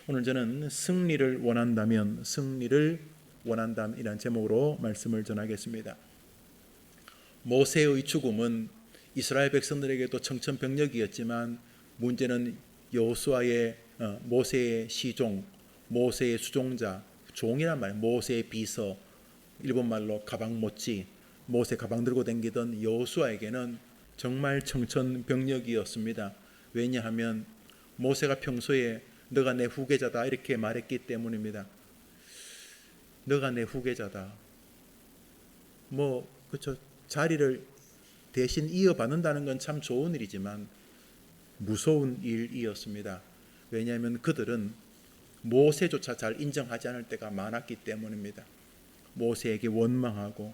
오늘 저는 승리를 원한다면이라는 제목으로 말씀을 전하겠습니다. 모세의 죽음은 이스라엘 백성들에게도 청천벽력이었지만 문제는 여호수아의 모세의 시종, 모세의 수종자, 종이란 말, 모세의 비서, 일본말로 가방 못지, 모세 가방 들고 다니던 여호수아에게는 정말 청천벽력이었습니다. 왜냐하면 모세가 평소에 너가 내 후계자다 이렇게 말했기 때문입니다. 너가 내 후계자다. 그렇죠. 자리를 대신 이어받는다는 건 참 좋은 일이지만 무서운 일이었습니다. 왜냐하면 그들은 모세조차 잘 인정하지 않을 때가 많았기 때문입니다. 모세에게 원망하고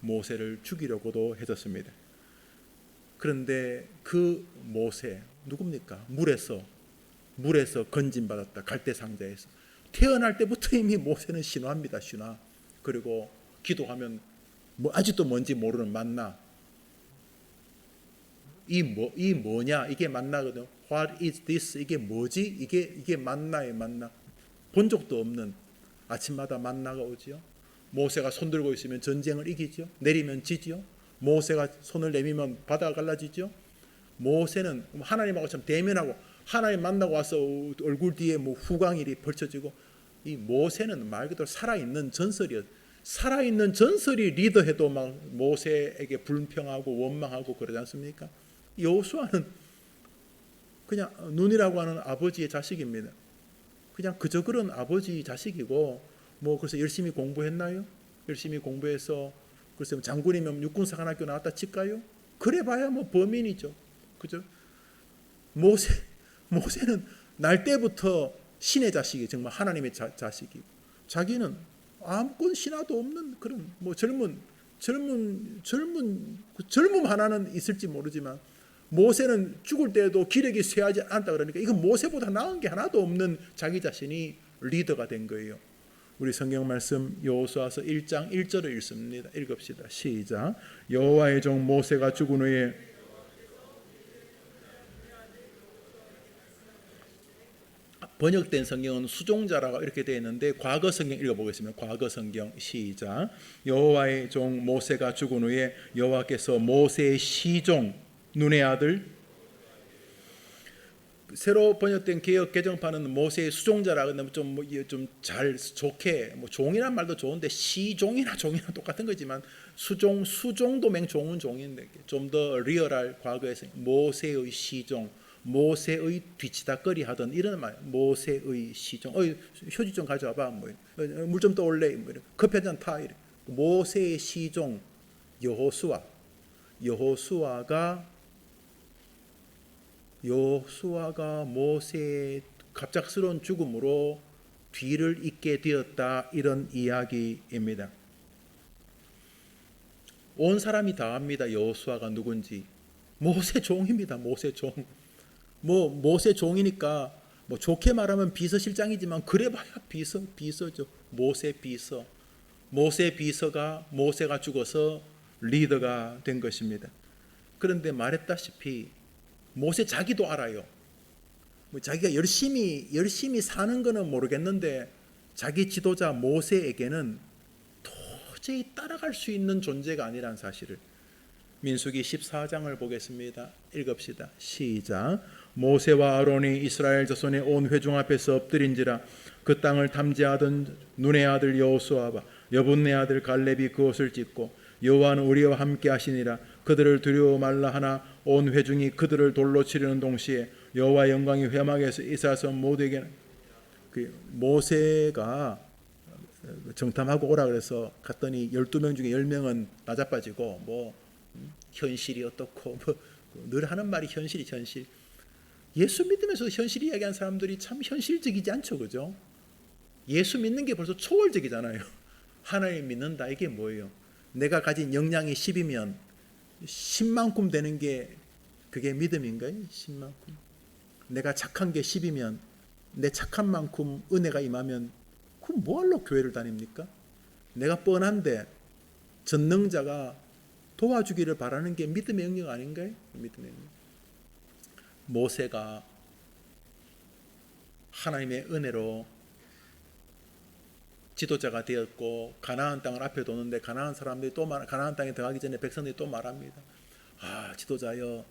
모세를 죽이려고도 했었습니다. 그런데 그 모세 누굽니까? 물에서 건진받았다. 갈대상자에서 태어날 때부터 이미 모세는 신화입니다. 신화. 그리고 기도하면 아직도 뭔지 모르는 만나. 이 뭐냐? 이게 만나거든요. What is this? 이게 뭐지? 이게 만나예요. 만나. 본 적도 없는 아침마다 만나가 오지요. 모세가 손 들고 있으면 전쟁을 이기죠. 내리면 지지요. 모세가 손을 내밀면 바다가 갈라지죠. 모세는 하나님하고 참 대면하고 하나님 만나고 와서 얼굴 뒤에 후광일이 펼쳐지고, 이 모세는 말 그대로 살아있는 전설이었어요. 살아있는 전설이 리더해도 막 모세에게 불평하고 원망하고 그러지 않습니까? 여호수아는 그냥 눈이라고 하는 아버지의 자식입니다. 그냥 그저 그런 아버지 자식이고, 그래서 열심히 공부했나요? 열심히 공부해서 글쎄 장군이면 육군사관학교 나왔다 칠까요? 그래봐야 범인이죠. 그죠? 모세는 날 때부터 신의 자식이, 정말 하나님의 자식이고, 자기는 아무런 신화도 없는 그런 젊음 하나는 있을지 모르지만, 모세는 죽을 때에도 기력이 쇠하지 않다 그러니까 이건 모세보다 나은 게 하나도 없는 자기 자신이 리더가 된 거예요. 우리 성경 말씀 여호수아서 1장 1절을 읽습니다. 읽읍시다. 시작. 여호와의 종 모세가 죽은 후에 번역된 성경은 수종자라고 이렇게 되어 있는데, 과거 성경 읽어보겠습니다. 과거 성경 시작. 여호와의 종 모세가 죽은 후에 여호와께서 모세의 시종 눈의 아들, 새로 번역된 개역 개정판은 모세의 수종자라 그러면 좀 잘 좋게, 종이란 말도 좋은데 시종이나 종이나 똑같은 거지만 수종도 맹종은 종인데 좀 더 리얼할 과거에서 모세의 시종, 모세의 뒤치다거리 하던 이런 말, 모세의 시종. 휴지 좀 가져와봐. 물 좀 떠올래. 커피 한 잔 타. 모세의 시종 여호수아가 모세의 갑작스러운 죽음으로 뒤를 잇게 되었다, 이런 이야기입니다. 온 사람이 다 압니다. 여호수아가 누군지. 모세 종입니다. 모세 종. 모세 종이니까 좋게 말하면 비서실장이지만 그래봐야 비서죠. 모세 비서가 모세가 죽어서 리더가 된 것입니다. 그런데 말했다시피 모세 자기도 알아요. 자기가 열심히 사는 거는 모르겠는데 자기 지도자 모세에게는 도저히 따라갈 수 있는 존재가 아니라는 사실을. 민수기 14장을 보겠습니다. 읽읍시다. 시작. 모세와 아론이 이스라엘 자손의 온 회중 앞에서 엎드린지라 그 땅을 탐지하던 눈의 아들 여호수아와 여분네 아들 갈렙이 그것을 찢고 여호와는 우리와 함께 하시니라 그들을 두려워 말라 하나 온 회중이 그들을 돌로 치려는 동시에 여호와의 영광이 회막에서 이스라엘 모두에게, 모세가 정탐하고 오라 그래서 갔더니 12명 중에 10명은 나자빠지고 현실이 어떻고 늘 하는 말이 현실. 예수 믿으면서 현실 이야기하는 사람들이 참 현실적이지 않죠. 그죠? 예수 믿는 게 벌써 초월적이잖아요. 하나님 믿는다, 이게 뭐예요? 내가 가진 역량이 10이면 10만큼 되는 게 그게 믿음인가요? 10만큼. 내가 착한 게 10이면 내 착한 만큼 은혜가 임하면 그럼 뭐하러 교회를 다닙니까? 내가 뻔한데 전능자가 도와주기를 바라는 게 믿음의 영역 아닌가요? 믿음의 영역. 모세가 하나님의 은혜로 지도자가 되었고 가나안 땅을 앞에 도는데 가나안 사람들이 또 가나안 땅에 들어가기 전에 백성들이 또 말합니다. 지도자여,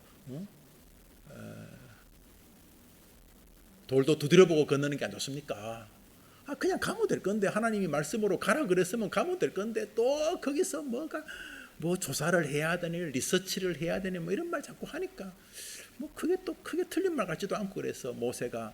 돌도 두드려보고 건너는 게 안 좋습니까? 그냥 가면 될 건데, 하나님이 말씀으로 가라 그랬으면 가면 될 건데 또 거기서 뭐 조사를 해야 되니 리서치를 해야 되니 뭐 이런 말 자꾸 하니까 뭐 그게 또 크게 틀린 말 같지도 않고, 그래서 모세가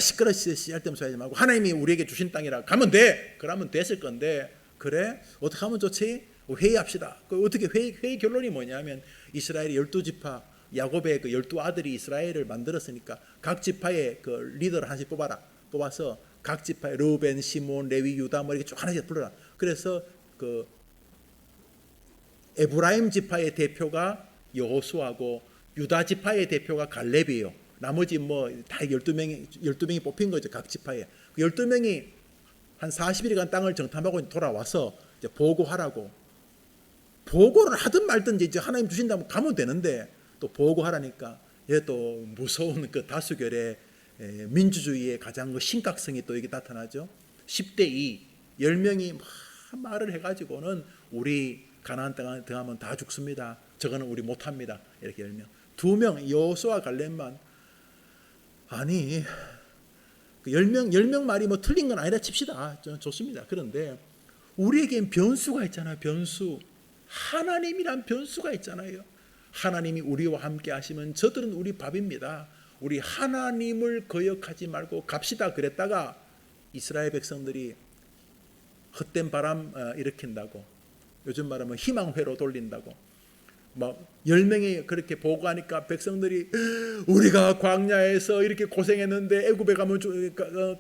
시끄러 씨알데없이 하지 말고 하나님이 우리에게 주신 땅이라 가면 돼. 그러면 됐을 건데, 그래 어떻게 하면 좋지? 회의합시다. 어떻게 회의 결론이 뭐냐면, 이스라엘의 12지파 야곱의 그 12아들이 이스라엘을 만들었으니까 각 지파의 그 리더를 하나씩 뽑아서 각 지파의 르우벤, 시몬, 레위, 유다 뭐 이렇게 쭉 하나씩 불러라. 그래서 그 에브라임 지파의 대표가 여호수아고 유다 지파의 대표가 갈렙이에요. 나머지 뭐 다 12명이 뽑힌 거죠. 각 지파에. 그 12명이 한 40일간 땅을 정탐하고 돌아와서 이제 보고하라고. 보고를 하든 말든 이제 하나님 주신다면 가면 되는데, 또 보고하라니까 얘 또 무서운 그 다수결의 민주주의의 가장 그 심각성이 또 이게 나타나죠. 10대 2, 10명이 막 말을 해가지고는 우리 가나안 땅에 들어가면 다 죽습니다. 저거는 우리 못합니다. 이렇게 10명. 2명 여호수아 갈렙만, 아니 그 10명 말이 뭐 틀린 건 아니라 칩시다. 좋습니다. 그런데 우리에겐 변수가 있잖아요. 변수. 하나님이란 변수가 있잖아요. 하나님이 우리와 함께 하시면 저들은 우리 밥입니다. 우리 하나님을 거역하지 말고 갑시다 그랬다가 이스라엘 백성들이 헛된 바람 일으킨다고, 요즘 말하면 희망회로 돌린다고, 막 10명이 그렇게 보고하니까 백성들이 우리가 광야에서 이렇게 고생했는데 애굽에 가면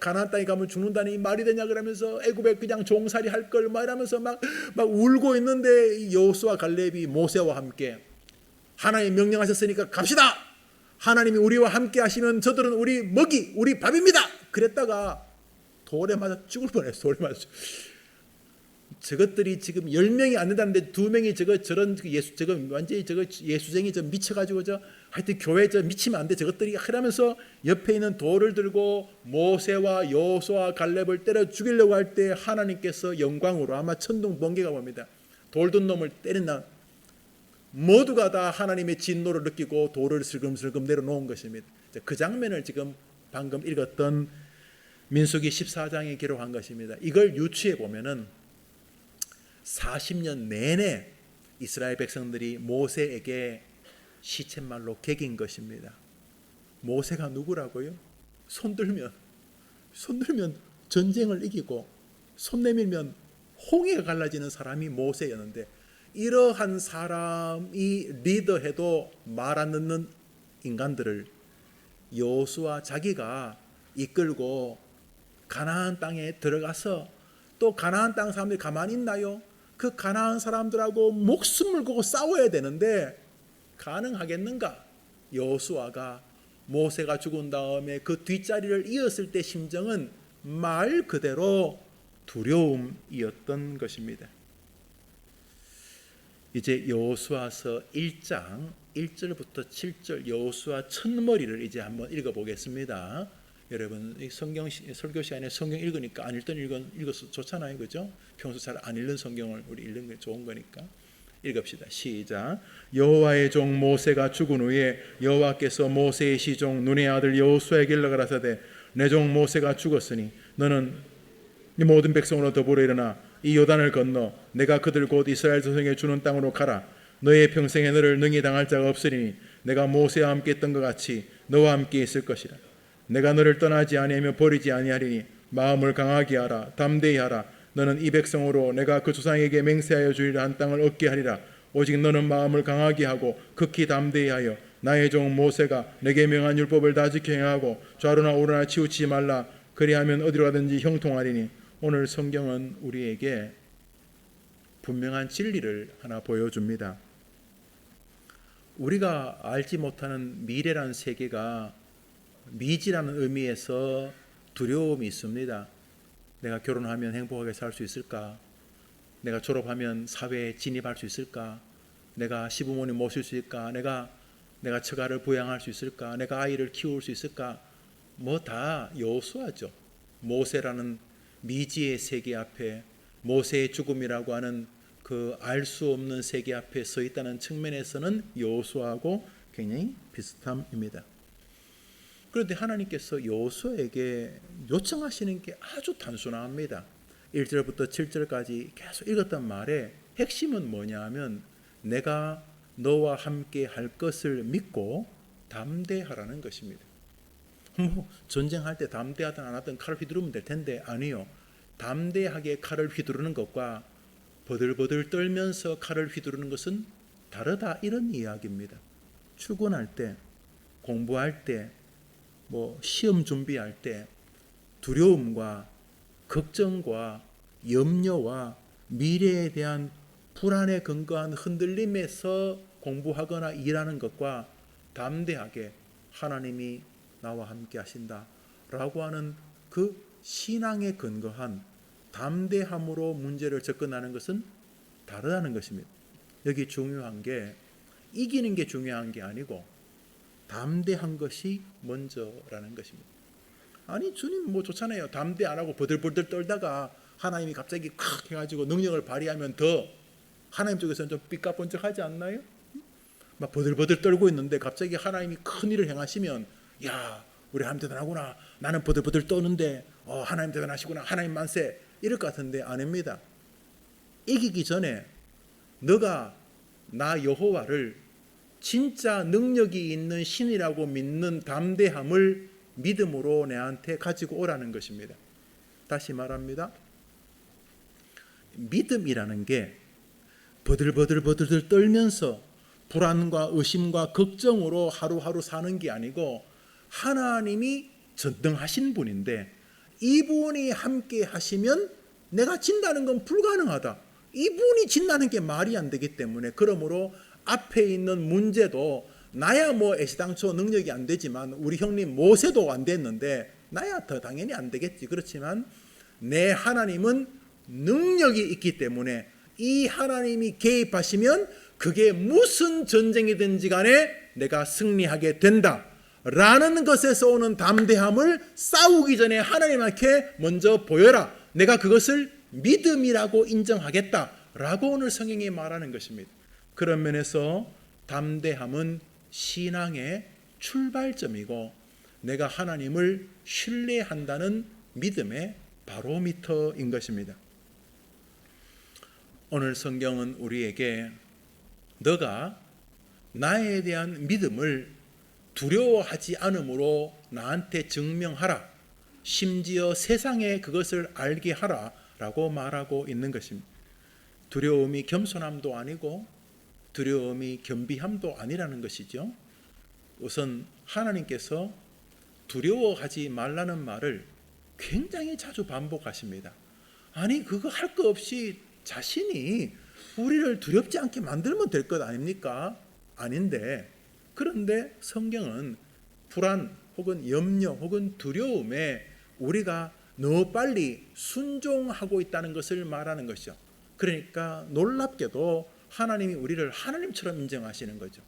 가나안 땅에 가면 죽는다니 말이 되냐 그러면서 애굽에 그냥 종살이 할 걸 말하면서 막 울고 있는데, 여호수아 갈렙이 모세와 함께 하나님 명령하셨으니까 갑시다. 하나님이 우리와 함께 하시면 저들은 우리 먹이, 우리 밥입니다. 그랬다가 돌에 맞아 죽을 뻔했어. 돌에 맞아. 저것들이 지금 10명이 안 된다는데 2명이 저런 저거 완전히 저거 예수쟁이 미쳐가지고 하여튼 교회 미치면 안 돼. 저것들이 하라면서 옆에 있는 돌을 들고 모세와 여호수아 갈렙을 때려 죽이려고 할 때 하나님께서 영광으로 아마 천둥 번개가 옵니다. 돌 든 놈을 때린다. 모두가 다 하나님의 진노를 느끼고 돌을 슬금슬금 내려놓은 것입니다. 그 장면을 지금 방금 읽었던 민수기 14장에 기록한 것입니다. 이걸 유추해 보면은 40년 내내 이스라엘 백성들이 모세에게 시쳇말로 개긴 것입니다. 모세가 누구라고요? 손들면 전쟁을 이기고 손 내밀면 홍해가 갈라지는 사람이 모세였는데, 이러한 사람이 리더해도 말 안 듣는 인간들을 여호수아 자기가 이끌고 가나안 땅에 들어가서, 또 가나안 땅 사람들이 가만히 있나요? 그 가나안 사람들하고 목숨을 걸고 싸워야 되는데 가능하겠는가? 여호수아가 모세가 죽은 다음에 그 뒷자리를 이었을 때 심정은 말 그대로 두려움이었던 것입니다. 이제 여호수아서 1장 1절부터 7절 여호수아 첫머리를 이제 한번 읽어보겠습니다. 여러분 성경 설교 시간에 성경 읽으니까 안 읽던 읽어서 좋잖아요, 그죠? 평소 잘 안 읽는 성경을 우리 읽는 게 좋은 거니까 읽읍시다. 시작. 여호와의 종 모세가 죽은 후에 여호와께서 모세의 시종 눈의 아들 여호수아에게 일러가라사대, 내 종 모세가 죽었으니 너는 이 모든 백성으로 더불어 일어나 이 요단을 건너 내가 그들 곧 이스라엘 자손에게 주는 땅으로 가라. 너의 평생에 너를 능히 당할 자가 없으리니 내가 모세와 함께 했던 것 같이 너와 함께 있을 것이라. 내가 너를 떠나지 아니하며 버리지 아니하리니 마음을 강하게 하라. 담대히 하라. 너는 이 백성으로 내가 그 조상에게 맹세하여 주리라 한 땅을 얻게 하리라. 오직 너는 마음을 강하게 하고 극히 담대히 하여 나의 종 모세가 내게 명한 율법을 다 지켜 행하고 좌로나 우로나 치우치지 말라. 그리하면 어디로 가든지 형통하리니. 오늘 성경은 우리에게 분명한 진리를 하나 보여줍니다. 우리가 알지 못하는 미래라는 세계가 미지라는 의미에서 두려움이 있습니다. 내가 결혼하면 행복하게 살 수 있을까? 내가 졸업하면 사회에 진입할 수 있을까? 내가 시부모님 모실 수 있을까? 내가 처가를 부양할 수 있을까? 내가 아이를 키울 수 있을까? 뭐 다 여호수아죠. 모세라는 미지의 세계 앞에, 모세의 죽음이라고 하는 그 알 수 없는 세계 앞에 서 있다는 측면에서는 여호수아하고 굉장히 비슷함입니다. 그런데 하나님께서 여호수아에게 요청하시는 게 아주 단순합니다. 1절부터 7절까지 계속 읽었던 말의 핵심은 뭐냐 하면 내가 너와 함께 할 것을 믿고 담대하라는 것입니다. 전쟁할 때 담대하든 안 하든 칼을 휘두르면 될 텐데 아니요. 담대하게 칼을 휘두르는 것과 버들버들 떨면서 칼을 휘두르는 것은 다르다, 이런 이야기입니다. 출근할 때, 공부할 때, 시험 준비할 때 두려움과 걱정과 염려와 미래에 대한 불안에 근거한 흔들림에서 공부하거나 일하는 것과 담대하게 하나님이 나와 함께 하신다 라고 하는 그 신앙에 근거한 담대함으로 문제를 접근하는 것은 다르다는 것입니다. 여기 중요한 게 이기는 게 중요한 게 아니고 담대한 것이 먼저라는 것입니다. 아니 주님 좋잖아요. 담대 안 하고 버들버들 떨다가 하나님이 갑자기 콱 해가지고 능력을 발휘하면 더 하나님 쪽에서는 좀 삐까번쩍하지 않나요? 막 버들버들 떨고 있는데 갑자기 하나님이 큰 일을 행하시면 야 우리 하나님 대단하구나. 나는 버들버들 떠는데 하나님 대단하시구나. 하나님 만세. 이럴 것 같은데 아닙니다. 이기기 전에 너가 나 여호와를 진짜 능력이 있는 신이라고 믿는 담대함을 믿음으로 내한테 가지고 오라는 것입니다. 다시 말합니다. 믿음이라는 게 버들버들 떨면서 불안과 의심과 걱정으로 하루하루 사는 게 아니고 하나님이 전능하신 분인데 이분이 함께 하시면 내가 진다는 건 불가능하다. 이분이 진다는 게 말이 안 되기 때문에 그러므로 앞에 있는 문제도 나야 애시당초 능력이 안 되지만 우리 형님 모세도 안 됐는데 나야 더 당연히 안 되겠지. 그렇지만 내 하나님은 능력이 있기 때문에 이 하나님이 개입하시면 그게 무슨 전쟁이든지 간에 내가 승리하게 된다 라는 것에서 오는 담대함을 싸우기 전에 하나님께 먼저 보여라. 내가 그것을 믿음이라고 인정하겠다 라고 오늘 성경이 말하는 것입니다. 그런 면에서 담대함은 신앙의 출발점이고 내가 하나님을 신뢰한다는 믿음의 바로미터인 것입니다. 오늘 성경은 우리에게 너가 나에 대한 믿음을 두려워하지 않음으로 나한테 증명하라. 심지어 세상에 그것을 알게 하라 라고 말하고 있는 것입니다. 두려움이 겸손함도 아니고 두려움이 겸비함도 아니라는 것이죠. 우선 하나님께서 두려워하지 말라는 말을 굉장히 자주 반복하십니다. 아니 그거 할 거 없이 자신이 우리를 두렵지 않게 만들면 될 것 아닙니까? 아닌데 그런데 성경은 불안 혹은 염려 혹은 두려움에 우리가 너무 빨리 순종하고 있다는 것을 말하는 것이죠. 그러니까 놀랍게도 하나님이 우리를 하나님처럼 인정하시는 거죠.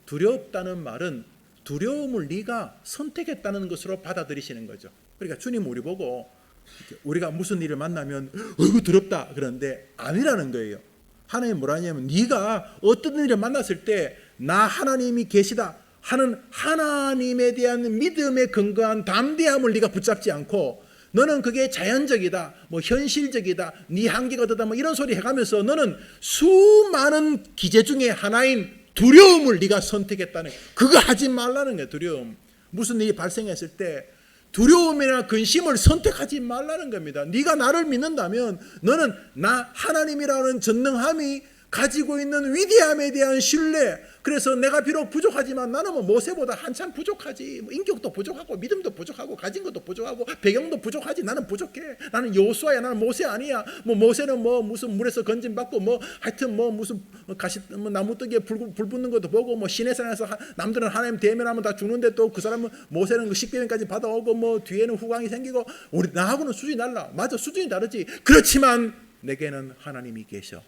두렵다는 말은 두려움을 네가 선택했다는 것으로 받아들이시는 거죠. 그러니까 주님 우리 보고 우리가 무슨 일을 만나면 어이구 두렵다 그러는데 아니라는 거예요. 하나님이 뭐라 하냐면 네가 어떤 일을 만났을 때 나 하나님이 계시다 하는 하나님에 대한 믿음에 근거한 담대함을 네가 붙잡지 않고 너는 그게 자연적이다, 현실적이다, 네 한계가 되다, 이런 소리 해가면서 너는 수많은 기제 중에 하나인 두려움을 네가 선택했다는 그거 하지 말라는 거예요. 두려움. 무슨 일이 발생했을 때 두려움이나 근심을 선택하지 말라는 겁니다. 네가 나를 믿는다면 너는 나 하나님이라는 전능함이 가지고 있는 위대함에 대한 신뢰. 그래서 내가 비록 부족하지만 나는 모세보다 한참 부족하지. 인격도 부족하고 믿음도 부족하고 가진 것도 부족하고 배경도 부족하지. 나는 부족해. 나는 여호수아야. 나는 모세 아니야. 모세는 무슨 물에서 건짐받고 하여튼 무슨 가시 나무뜨기에 불 붙는 것도 보고 시내산에서 남들은 하나님 대면하면 다 죽는데 또 그 사람은 모세는 그 십계명까지 받아오고 뒤에는 후광이 생기고 우리 나하고는 수준이 달라. 맞아, 수준이 다르지. 그렇지만 내게는 하나님이 계셔.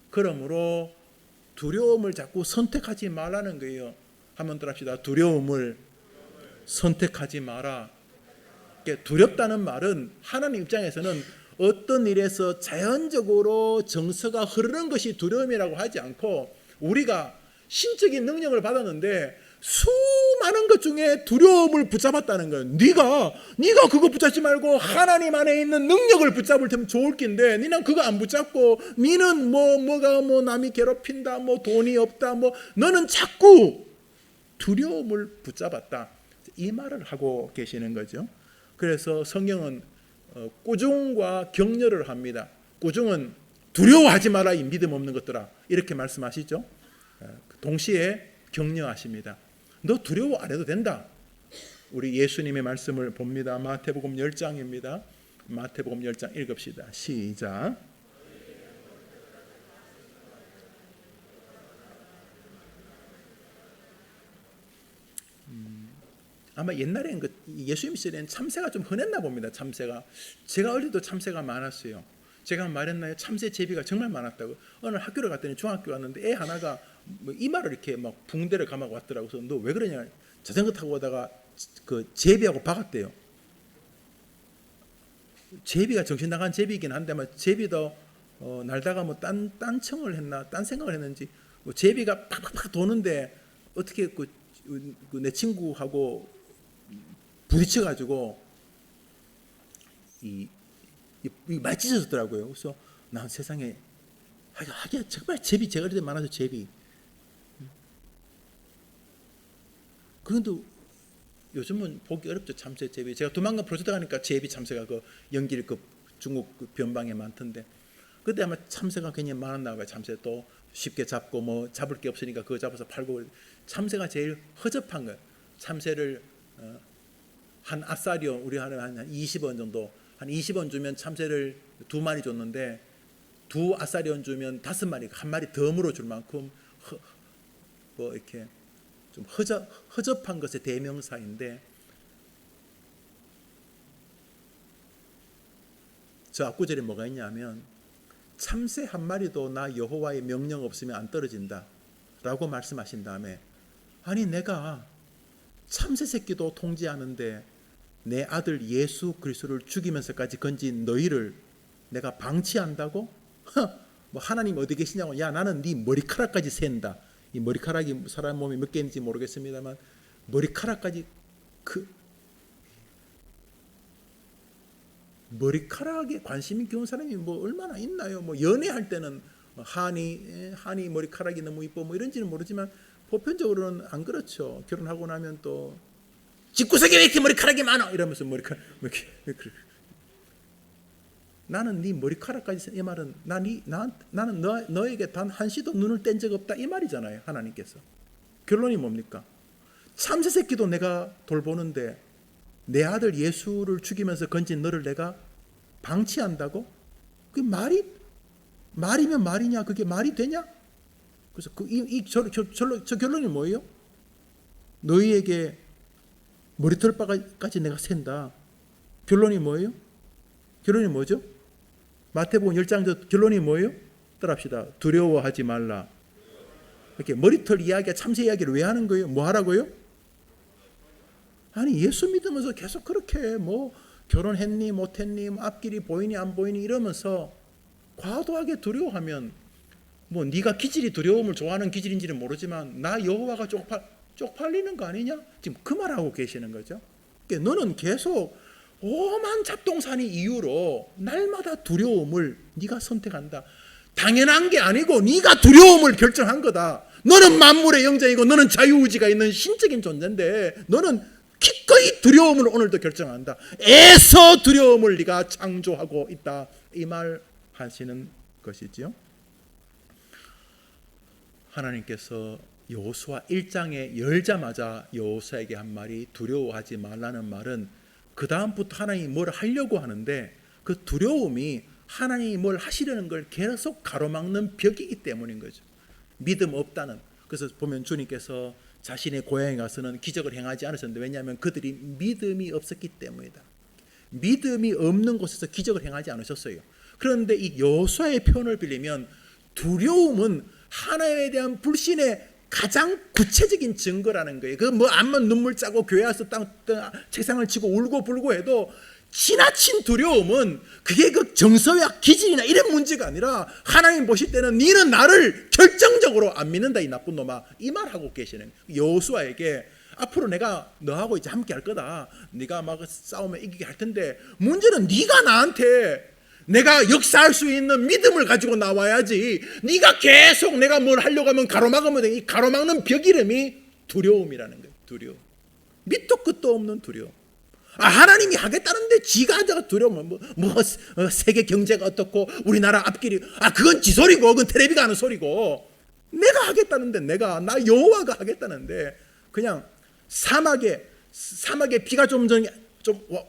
그러므로 두려움을 자꾸 선택하지 말라는 거예요. 한번 더 합시다. 두려움을 선택하지 마라. 두렵다는 말은 하나님 입장에서는 어떤 일에서 자연적으로 정서가 흐르는 것이 두려움이라고 하지 않고, 우리가 신적인 능력을 받았는데 수많은 것 중에 두려움을 붙잡았다는 거예요. 네가 그거 붙잡지 말고 하나님 안에 있는 능력을 붙잡을 테면 좋을 낀데, 니는 그거 안 붙잡고 니는 뭐가 남이 괴롭힌다, 돈이 없다, 너는 자꾸 두려움을 붙잡았다, 이 말을 하고 계시는 거죠. 그래서 성경은 꾸중과 격려를 합니다. 꾸중은 두려워하지 마라 이 믿음 없는 것들아, 이렇게 말씀하시죠. 동시에 격려하십니다. 너 두려워 안 해도 된다. 우리 예수님의 말씀을 봅니다. 마태복음 10장입니다. 마태복음 10장 읽읍시다. 시작. 아마 옛날에는 예수님 시대에는 참새가 좀 흔했나 봅니다. 참새가. 제가 어릴 때도 참새가 많았어요. 제가 말했나요? 참새 제비가 정말 많았다고. 어느 학교를 갔더니 중학교 왔는데 애 하나가 이마를 이렇게 막 붕대를 감아고 왔더라고. 그래서 너 왜 그러냐? 자전거 타고 오다가 그 제비하고 박았대요. 제비가 정신 나간 제비이긴 한데, 제비도 날다가 딴청을 했나, 딴 생각을 했는지, 제비가 팍팍팍 도는데 어떻게 내 친구하고 부딪혀가지고 이 많이 찢어졌더라고요. 그래서 난 세상에 하기야 정말 제비, 제가 어릴 때 많아서 제비. 그런데 요즘은 보기 어렵죠. 참새, 제비. 제가 도망가 프로젝트 가니까 제비, 참새가 연길 중국 변방에 많던데, 그때 아마 참새가 굉장히 많았나 봐요. 참새 또 쉽게 잡고 잡을 게 없으니까 그거 잡아서 팔고. 참새가 제일 허접한 거예요. 참새를 한 아싸리온, 우리 한 20원 정도, 한 20원 주면 참새를 2마리 줬는데, 2 아싸리온 주면 5마리, 1마리 더 물어줄 만큼 이렇게 좀 허접한 것의 대명사인데, 저 앞구절에 뭐가 있냐면, 참새 한 마리도 나 여호와의 명령 없으면 안 떨어진다 라고 말씀하신 다음에, 아니 내가 참새 새끼도 통제하는데 내 아들 예수 그리스도를 죽이면서까지 건진 너희를 내가 방치한다고? 하나님 어디 계시냐고. 야, 나는 네 머리카락까지 샌다. 이 머리카락이 사람 몸에 몇 개인지 모르겠습니다만, 머리카락까지, 머리카락에 관심이 겨운 사람이 얼마나 있나요? 연애할 때는 한이 머리카락이 너무 이뻐 이런지는 모르지만, 보편적으로는 안 그렇죠. 결혼하고 나면 또 집구석에 왜 이렇게 머리카락이 많아? 이러면서 머리카락 나는 네 머리카락까지, 이 말은 나는 너에게 단 한시도 눈을 뗀 적 없다, 이 말이잖아요. 하나님께서. 결론이 뭡니까? 참새 새끼도 내가 돌보는데 내 아들 예수를 죽이면서 건진 너를 내가 방치한다고? 그게 말이면 말이냐? 그게 말이 되냐? 그래서 저 결론이 뭐예요? 너희에게 머리털바까지 내가 샌다. 결론이 뭐예요? 결론이 뭐죠? 마태복음 10장 결론이 뭐예요? 따라합시다. 두려워하지 말라. 이렇게 머리털 이야기야, 참새 이야기를 왜 하는 거예요? 뭐 하라고요? 아니 예수 믿으면서 계속 그렇게 결혼했니 못했니, 앞길이 보이니 안 보이니 이러면서 과도하게 두려워하면, 네가 기질이 두려움을 좋아하는 기질인지는 모르지만 나 여호와가 쪽팔리는 거 아니냐? 지금 그 말하고 계시는 거죠. 그러니까 너는 계속 오만 잡동사니 이유로 날마다 두려움을 네가 선택한다. 당연한 게 아니고 네가 두려움을 결정한 거다. 너는 만물의 영장이고 너는 자유의지가 있는 신적인 존재인데, 너는 기꺼이 두려움을 오늘도 결정한다. 애써 두려움을 네가 창조하고 있다, 이 말 하시는 것이지요. 하나님께서 여호수아 1장에 열자마자 여호수아에게 한 말이 두려워하지 말라는 말은, 그 다음부터 하나님이 뭘 하려고 하는데 그 두려움이 하나님이 뭘 하시려는 걸 계속 가로막는 벽이기 때문인 거죠. 믿음 없다는. 그래서 보면 주님께서 자신의 고향에 가서는 기적을 행하지 않으셨는데, 왜냐하면 그들이 믿음이 없었기 때문이다. 믿음이 없는 곳에서 기적을 행하지 않으셨어요. 그런데 이 여호수아의 표현을 빌리면, 두려움은 하나님에 대한 불신의 가장 구체적인 증거라는 거예요. 그 뭐 암만 눈물 짜고 교회 와서 땅 책상을 치고 울고 불고 해도 지나친 두려움은 그게 그 정서와 기질이나 이런 문제가 아니라 하나님 보실 때는 너는 나를 결정적으로 안 믿는다 이 나쁜 놈아, 이 말하고 계시는 여호수아에게 앞으로 내가 너하고 이제 함께 할 거다. 네가 막 싸우면 이기게 할 텐데 문제는 네가 나한테 내가 역사할 수 있는 믿음을 가지고 나와야지. 네가 계속 내가 뭘 하려고 하면 가로막으면 돼. 이 가로막는 벽 이름이 두려움이라는 거예요. 두려움. 밑도 끝도 없는 두려움. 하나님이 하겠다는데 지가 하자가 두려우면 세계 경제가 어떻고 우리나라 앞길이 그건 지 소리고 그건 텔레비가 하는 소리고 내가 하겠다는데 나 여호와가 하겠다는데 그냥 사막에 비가 좀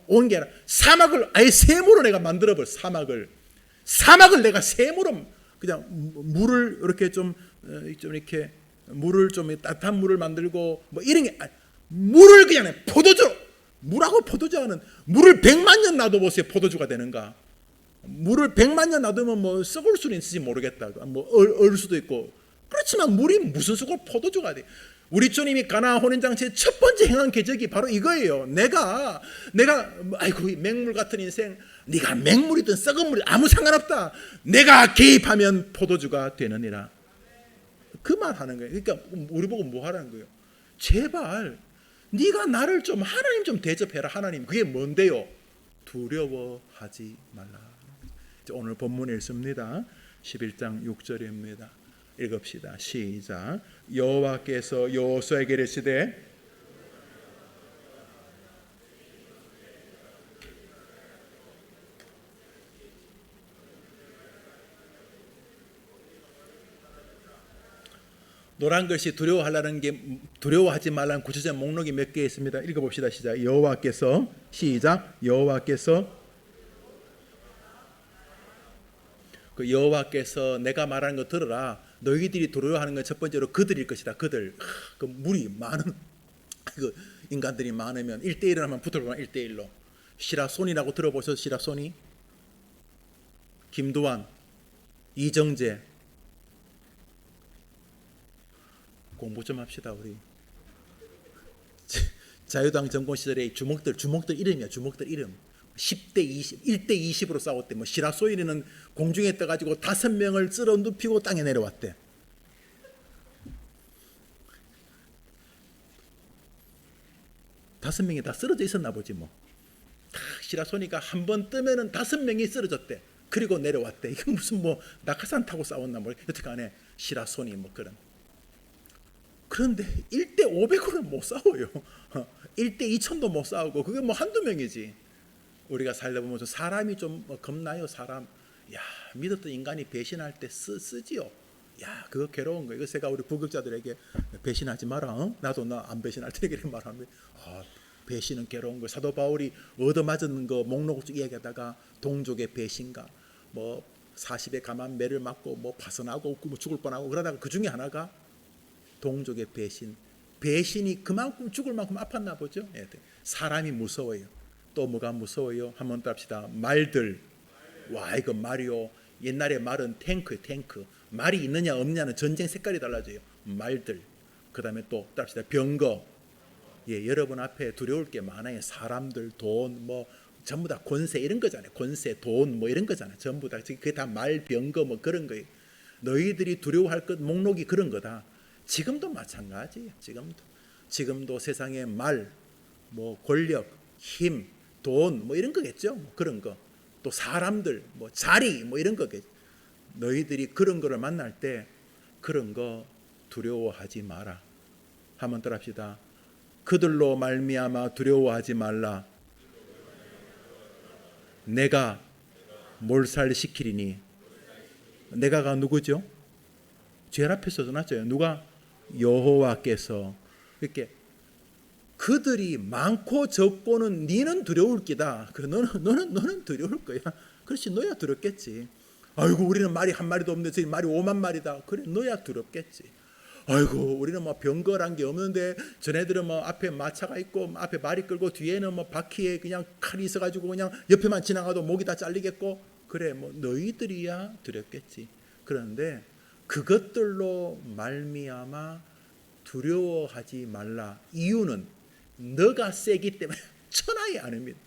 온 게 아니라 사막을 아예 샘으로 내가 만들어버려. 사막을 내가 샘으로 그냥 물을 이렇게 좀 이렇게 물을 좀 따뜻한 물을 만들고 뭐 이런 게 물을 그냥 포도주 물하고 포도주는 물을 100만 년 놔둬보세요. 포도주가 되는가? 물을 100만 년 놔두면 뭐 썩을 수는 있을지 모르겠다. 뭐 얼 수도 있고. 그렇지만 물이 무슨 수고 포도주가 돼. 우리 주님이 가나 혼인잔치의 첫 번째 행한 기적이 바로 이거예요. 내가 아이고 맹물 같은 인생, 네가 맹물이든 썩은 물이 아무 상관없다. 내가 개입하면 포도주가 되느니라. 그 말 하는 거예요. 그러니까 우리 보고 뭐 하라는 거예요? 제발 네가 나를 좀 하나님 좀 대접해라. 하나님 그게 뭔데요? 두려워하지 말라. 오늘 본문에 있습니다. 11장 6절입니다. 읽읍시다. 시작. 여호와께서 여호수아에게 이르시되 노란 글씨 두려워하라는 게 두려워하지 말라는 구체적 목록이 몇 개 있습니다. 읽어봅시다. 시작. 여호와께서 시작. 여호와께서 그 여호와께서 내가 말하는 거 들어라. 너희들이 두려워하는 건 첫 번째로 그들일 것이다. 그들. 그 물이 많은 그 인간들이 많으면 1대1을 하면 붙어보면 1대1로. 시라손이라고 들어보셨어요? 시라손이? 김두한, 이정재. 공부 좀 합시다 우리. 자유당 정권 시절에 주먹들 이름이야. 주먹들 이름. 10대 20, 1대 20으로 싸웠대. 뭐 시라소이리는 공중에 떠가지고 5명을 쓸어 눕히고 땅에 내려왔대. 다섯 명이 다 쓰러져 있었나 보지 뭐. 시라소니가 한 번 뜨면은 5명이 쓰러졌대. 그리고 내려왔대. 이게 무슨 뭐 낙하산 타고 싸웠나 뭐. 여태간에 시라소니 뭐 그런. 그런데 1대 500으로는 못 싸워요. 1대 2000도 못 싸우고 그게 뭐 한두 명이지. 우리가 살다 보면서 사람이 좀 겁나요. 사람. 야, 믿었던 인간이 배신할 때 쓰지요. 야, 그거 괴로운 거예요. 그래서 제가 우리 부격자들에게 배신하지 마라. 나도 나 안 배신할 테니까 이렇게 말하면 배신은 괴로운 거예요. 사도 바울이 얻어맞은 거 목록을 쭉 이야기하다가 동족의 배신과 뭐 40에 감한 매를 맞고 뭐 파선하고 뭐 죽을 뻔하고 그러다가 그 중에 하나가 동족의 배신. 배신이 그만큼 죽을 만큼 아팠나 보죠. 사람이 무서워요. 또 뭐가 무서워요? 한번 또 합시다. 말들. 와, 이거 말이요. 옛날에 말은 탱크. 말이 있느냐 없느냐는 전쟁 색깔이 달라져요. 말들. 그 다음에 또 합시다. 병거. 여러분 앞에 두려울 게 많아요. 사람들, 돈, 뭐 전부 다 권세 이런 거잖아요. 권세, 돈 뭐 이런 거잖아요. 전부 다 그게 다 말, 병거 뭐 그런 거예요. 너희들이 두려워할 것 목록이 그런 거다. 지금도 마찬가지예요. 지금도 세상에 말, 뭐 권력, 힘, 돈 뭐 이런 거겠죠. 뭐 그런 거. 또 사람들, 뭐 자리 뭐 이런 거겠죠. 너희들이 그런 거를 만날 때 그런 거 두려워하지 마라. 한번 더 합시다. 그들로 말미암아 두려워하지 말라. 내가 몰살시키리니. 내가가 누구죠? 제일 앞에서 써놨죠. 누가? 여호와께서. 이렇게 그들이 많고 적고는 니는 두려울 기다. 그래 너는 두려울 거야. 그렇지, 너야 두렵겠지. 아이고 우리는 말이 한 마리도 없는데 저희 말이 5만 마리다. 그래 너야 두렵겠지. 아이고 우리는 뭐 병거란 게 없는데 저네들은 뭐 앞에 마차가 있고 앞에 말이 끌고 뒤에는 뭐 바퀴에 그냥 칼이 있어가지고 그냥 옆에만 지나가도 목이 다 잘리겠고. 그래 뭐 너희들이야 두렵겠지. 그런데 그것들로 말미암아 두려워하지 말라. 이유는 너가 세기 때문에 천하의 아닙니다.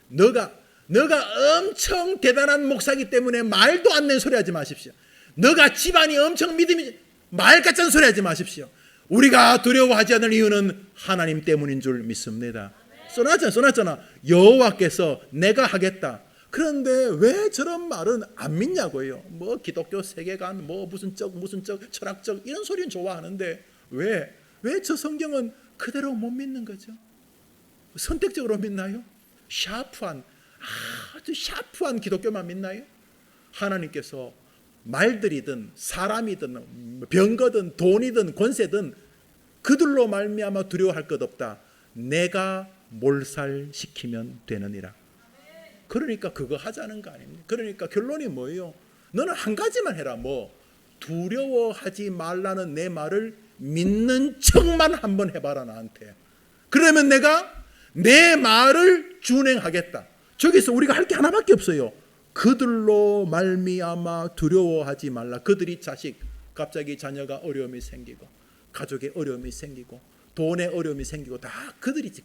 너가 엄청 대단한 목사기 때문에 말도 안 되는 소리 하지 마십시오. 너가 집안이 엄청 믿음이 말 같은 소리 하지 마십시오. 우리가 두려워하지 않을 이유는 하나님 때문인 줄 믿습니다. 써놨잖아. 여호와께서 내가 하겠다. 그런데 왜 저런 말은 안 믿냐고요. 뭐 기독교 세계관, 뭐 무슨 적 철학적 이런 소리는 좋아하는데 왜 저 성경은 그대로 못 믿는 거죠? 선택적으로 믿나요? 아주 샤프한 기독교만 믿나요? 하나님께서 말들이든 사람이든 병거든 돈이든 권세든 그들로 말미암아 두려워할 것 없다. 내가 몰살시키면 되느니라. 그러니까 그거 하자는 거 아닙니까? 그러니까 결론이 뭐예요? 너는 한 가지만 해라. 두려워하지 말라는 내 말을 믿는 척만 한번 해봐라 나한테. 그러면 내가 내 말을 준행하겠다. 저기서 우리가 할 게 하나밖에 없어요. 그들로 말미암아 두려워하지 말라. 그들이 갑자기 자녀가 어려움이 생기고 가족에 어려움이 생기고 돈에 어려움이 생기고 다 그들이지.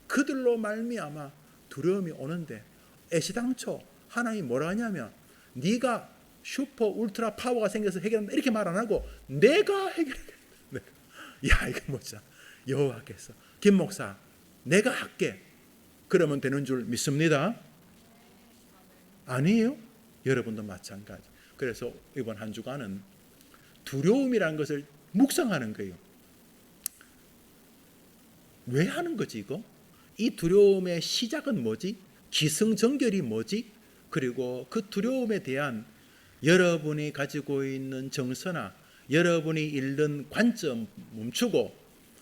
그들로 말미암아 두려움이 오는데 애시당초 하나님이 뭐라 하냐면 네가 슈퍼 울트라 파워가 생겨서 해결한다 이렇게 말 안 하고 내가 해결하겠다. 야 이거 뭐자 여호와께서 김 목사 내가 할게 그러면 되는 줄 믿습니다. 아니에요? 여러분도 마찬가지. 그래서 이번 한 주간은 두려움이라는 것을 묵상하는 거예요. 왜 하는 거지 이거? 이 두려움의 시작은 뭐지? 기승전결이 뭐지? 그리고 그 두려움에 대한 여러분이 가지고 있는 정서나 여러분이 잃는 관점 멈추고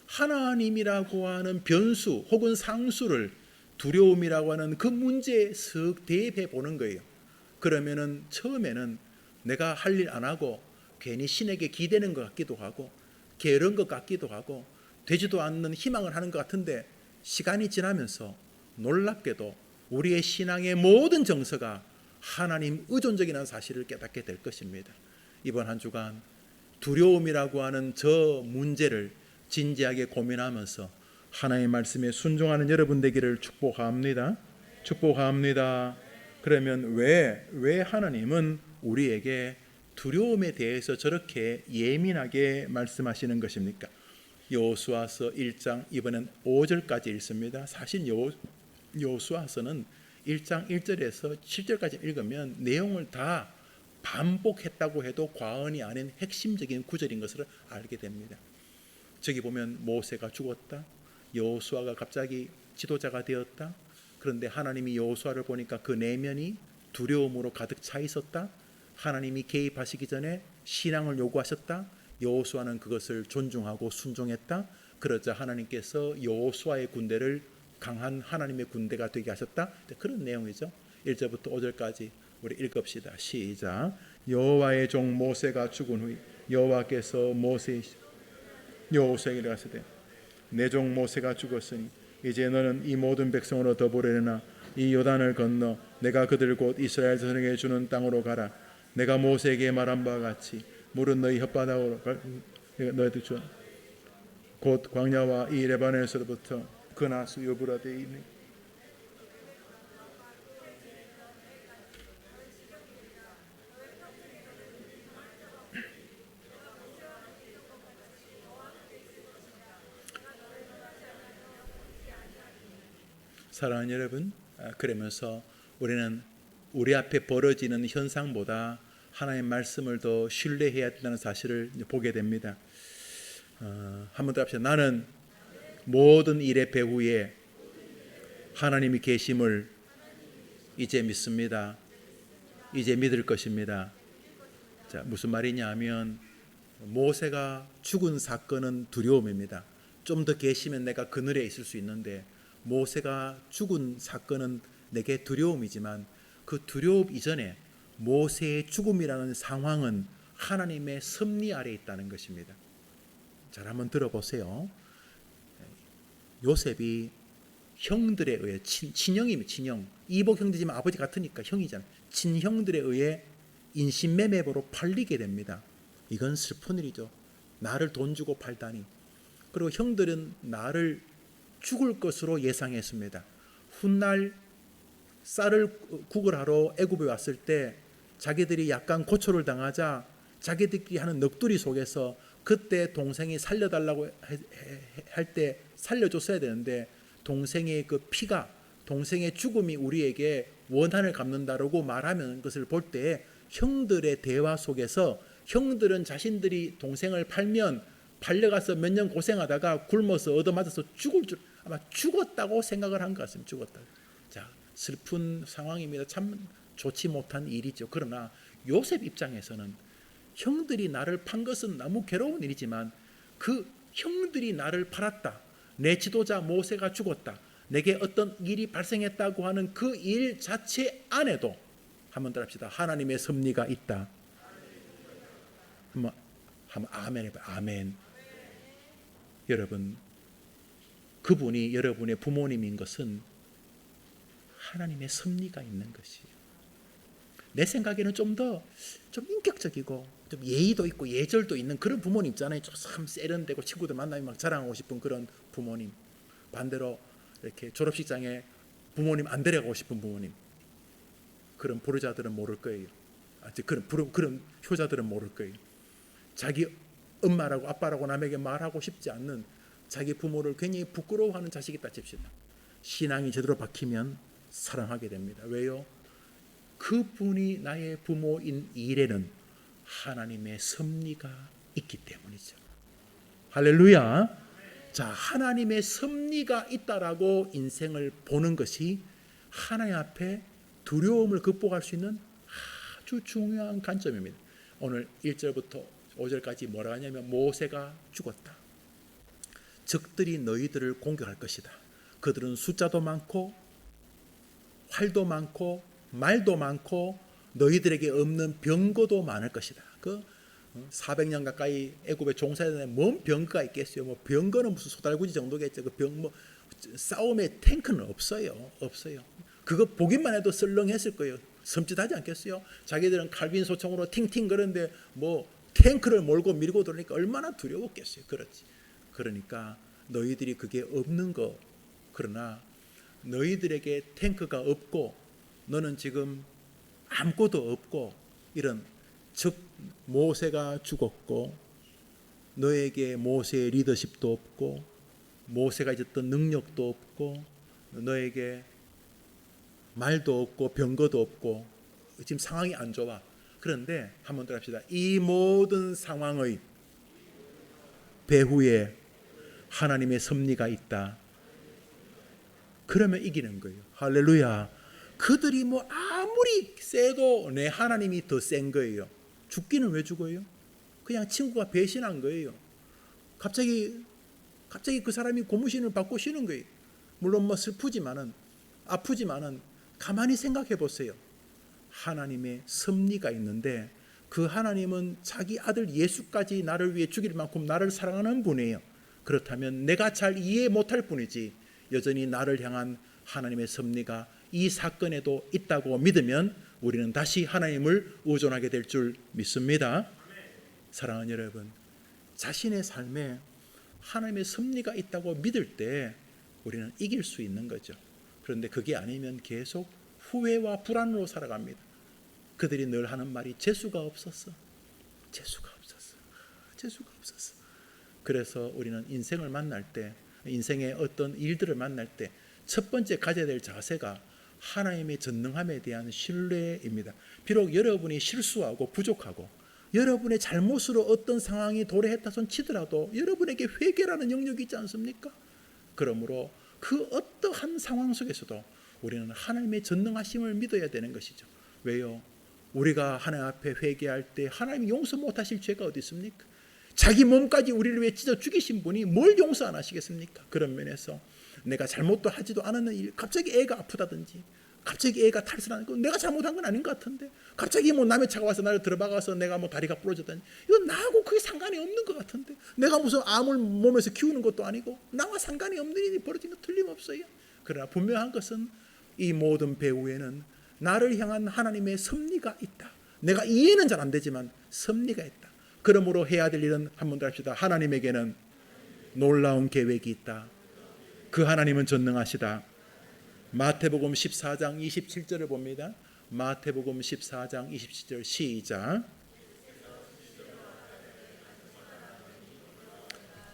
하나님이라고 하는 변수 혹은 상수를 두려움이라고 하는 그 문제에 쓱 대입해 보는 거예요. 그러면은 처음에는 내가 할 일 안 하고 괜히 신에게 기대는 것 같기도 하고 게으른 것 같기도 하고 되지도 않는 희망을 하는 것 같은데 시간이 지나면서 놀랍게도 우리의 신앙의 모든 정서가 하나님 의존적이라는 사실을 깨닫게 될 것입니다. 이번 한 주간 두려움이라고 하는 저 문제를 진지하게 고민하면서 하나님의 말씀에 순종하는 여러분 되기를 축복합니다. 그러면 왜 하나님은 우리에게 두려움에 대해서 저렇게 예민하게 말씀하시는 것입니까? 여호수아서 1장 이번엔 5절까지 읽습니다. 사실 여호수아서는 1장 1절에서 7절까지 읽으면 내용을 다 반복했다고 해도 과언이 아닌 핵심적인 구절인 것을 알게 됩니다. 저기 보면 모세가 죽었다. 여호수아가 갑자기 지도자가 되었다. 그런데 하나님이 여호수아를 보니까 그 내면이 두려움으로 가득 차 있었다. 하나님이 개입하시기 전에 신앙을 요구하셨다. 여호수아는 그것을 존중하고 순종했다. 그러자 하나님께서 여호수아의 군대를 강한 하나님의 군대가 되게 하셨다. 그런 내용이죠. 1절부터 5절까지 우리 읽읍시다. 시작. 여호와의 종 모세가 죽은 후 여호와께서 여호수아에게 이르시되 내 종 모세가 죽었으니 이제 너는 이 모든 백성으로 더불어나 이 요단을 건너 내가 그들 곧 이스라엘 자손에게 주는 땅으로 가라. 내가 모세에게 말한 바와 같이 물은 너희 혓바닥으로 너희들 줘. 곧 광야와 이 레바논에서부터 그나스 유브라데 있는 사랑하는 여러분, 그러면서 우리는 우리 앞에 벌어지는 현상보다 하나님의 말씀을 더 신뢰해야 된다는 사실을 보게 됩니다. 한 번 더 합시다. 나는 모든 일의 배후에 하나님이 계심을 이제 믿습니다. 이제 믿을 것입니다. 자, 무슨 말이냐 하면 모세가 죽은 사건은 두려움입니다. 좀 더 계시면 내가 그늘에 있을 수 있는데 모세가 죽은 사건은 내게 두려움이지만 그 두려움 이전에 모세의 죽음이라는 상황은 하나님의 섭리 아래에 있다는 것입니다. 잘 한번 들어보세요. 요셉이 형들에 의해 친형이면 친형 이복 형제지만 아버지 같으니까 형이잖아요. 친형들에 의해 인신매매로 팔리게 됩니다. 이건 슬픈 일이죠. 나를 돈 주고 팔다니. 그리고 형들은 나를 죽을 것으로 예상했습니다. 훗날 쌀을 구걸하러 애굽에 왔을 때 자기들이 약간 고초를 당하자 자기들끼리 하는 넋두리 속에서 그때 동생이 살려달라고 할 때 살려줬어야 되는데 동생의 그 피가, 동생의 죽음이 우리에게 원한을 갚는다라고 말하는 것을 볼 때 형들의 대화 속에서 형들은 자신들이 동생을 팔면 팔려가서 몇 년 고생하다가 굶어서 얻어맞아서 죽을 줄 아마 죽었다고 생각을 한 것 같습니다. 죽었다. 자, 슬픈 상황입니다. 참 좋지 못한 일이죠. 그러나 요셉 입장에서는 형들이 나를 판 것은 너무 괴로운 일이지만 그 형들이 나를 팔았다. 내 지도자 모세가 죽었다. 내게 어떤 일이 발생했다고 하는 그 일 자체 안에도 한번 더 합시다. 하나님의 섭리가 있다. 한번 아멘 해봐요. 아멘. 여러분, 그분이 여러분의 부모님인 것은 하나님의 섭리가 있는 것이에요. 내 생각에는 좀 인격적이고 좀 예의도 있고 예절도 있는 그런 부모님 있잖아요. 참 세련되고 친구들 만나면 막 자랑하고 싶은 그런 부모님. 반대로 이렇게 졸업식장에 부모님 안 데려가고 싶은 부모님. 그런 보르자들은 모를 거예요. 그런 효자들은 모를 거예요. 자기 엄마라고 아빠라고 남에게 말하고 싶지 않는 자기 부모를 굉장히 부끄러워하는 자식이 있다 칩시다. 신앙이 제대로 박히면 사랑하게 됩니다. 왜요? 그분이 나의 부모인 일에는 하나님의 섭리가 있기 때문이죠. 할렐루야. 자, 하나님의 섭리가 있다라고 인생을 보는 것이 하나님 앞에 두려움을 극복할 수 있는 아주 중요한 관점입니다. 오늘 1절부터 5절까지 뭐라 하냐면 모세가 죽었다. 적들이 너희들을 공격할 것이다. 그들은 숫자도 많고 활도 많고 말도 많고 너희들에게 없는 병거도 많을 것이다. 그 400년 가까이 애굽에 종사했는데 뭔 병거가 있겠어요? 뭐 병거는 무슨 소달구지 정도겠죠. 싸움의 탱크는 없어요. 그거 보기만 해도 썰렁했을 거예요. 섬찟하지 않겠어요? 자기들은 칼빈 소총으로 팅팅 그러는데 뭐 탱크를 몰고 밀고 들어오니까 얼마나 두려웠겠어요. 그렇지. 그러니까 너희들이 그게 없는 거. 그러나 너희들에게 탱크가 없고 너는 지금 아무것도 없고 이런 즉 모세가 죽었고 너에게 모세의 리더십도 없고 모세가 있었던 능력도 없고 너에게 말도 없고 병거도 없고 지금 상황이 안 좋아. 그런데 한번 더 합시다. 이 모든 상황의 배후에 하나님의 섭리가 있다. 그러면 이기는 거예요. 할렐루야. 그들이 뭐 아무리 세도 내 하나님이 더 센 거예요. 죽기는 왜 죽어요? 그냥 친구가 배신한 거예요. 갑자기 그 사람이 고무신을 받고 쉬는 거예요. 물론 뭐 슬프지만은 아프지만은 가만히 생각해 보세요. 하나님의 섭리가 있는데 그 하나님은 자기 아들 예수까지 나를 위해 죽일 만큼 나를 사랑하는 분이에요. 그렇다면 내가 잘 이해 못할 뿐이지 여전히 나를 향한 하나님의 섭리가 이 사건에도 있다고 믿으면 우리는 다시 하나님을 의존하게 될 줄 믿습니다. 사랑하는 여러분, 자신의 삶에 하나님의 섭리가 있다고 믿을 때 우리는 이길 수 있는 거죠. 그런데 그게 아니면 계속 후회와 불안으로 살아갑니다. 그들이 늘 하는 말이 재수가 없었어. 그래서 우리는 인생을 만날 때, 인생의 어떤 일들을 만날 때 첫 번째 가져야 될 자세가 하나님의 전능함에 대한 신뢰입니다. 비록 여러분이 실수하고 부족하고 여러분의 잘못으로 어떤 상황이 도래했다 손 치더라도 여러분에게 회개라는 영역이 있지 않습니까? 그러므로 그 어떠한 상황 속에서도 우리는 하나님의 전능하심을 믿어야 되는 것이죠. 왜요? 우리가 하나님 앞에 회개할 때 하나님이 용서 못하실 죄가 어디 있습니까? 자기 몸까지 우리를 위해 찢어 죽이신 분이 뭘 용서 안 하시겠습니까? 그런 면에서 내가 잘못도 하지도 않았는 일, 갑자기 애가 아프다든지 갑자기 애가 탈선하는 내가 잘못한 건 아닌 것 같은데 갑자기 뭐 남의 차가 와서 나를 들어박아서 내가 뭐 다리가 부러졌다든지 이건 나하고 그게 상관이 없는 것 같은데 내가 무슨 암을 몸에서 키우는 것도 아니고 나와 상관이 없는 일이 벌어진 거 틀림없어요. 그러나 분명한 것은 이 모든 배후에는 나를 향한 하나님의 섭리가 있다. 내가 이해는 잘 안 되지만 섭리가 있다. 그러므로 해야 될 일은 한 번 더 합시다. 하나님에게는 놀라운 계획이 있다. 그 하나님은 전능하시다. 마태복음 14장 27절을 봅니다. 마태복음 14장 27절 시작.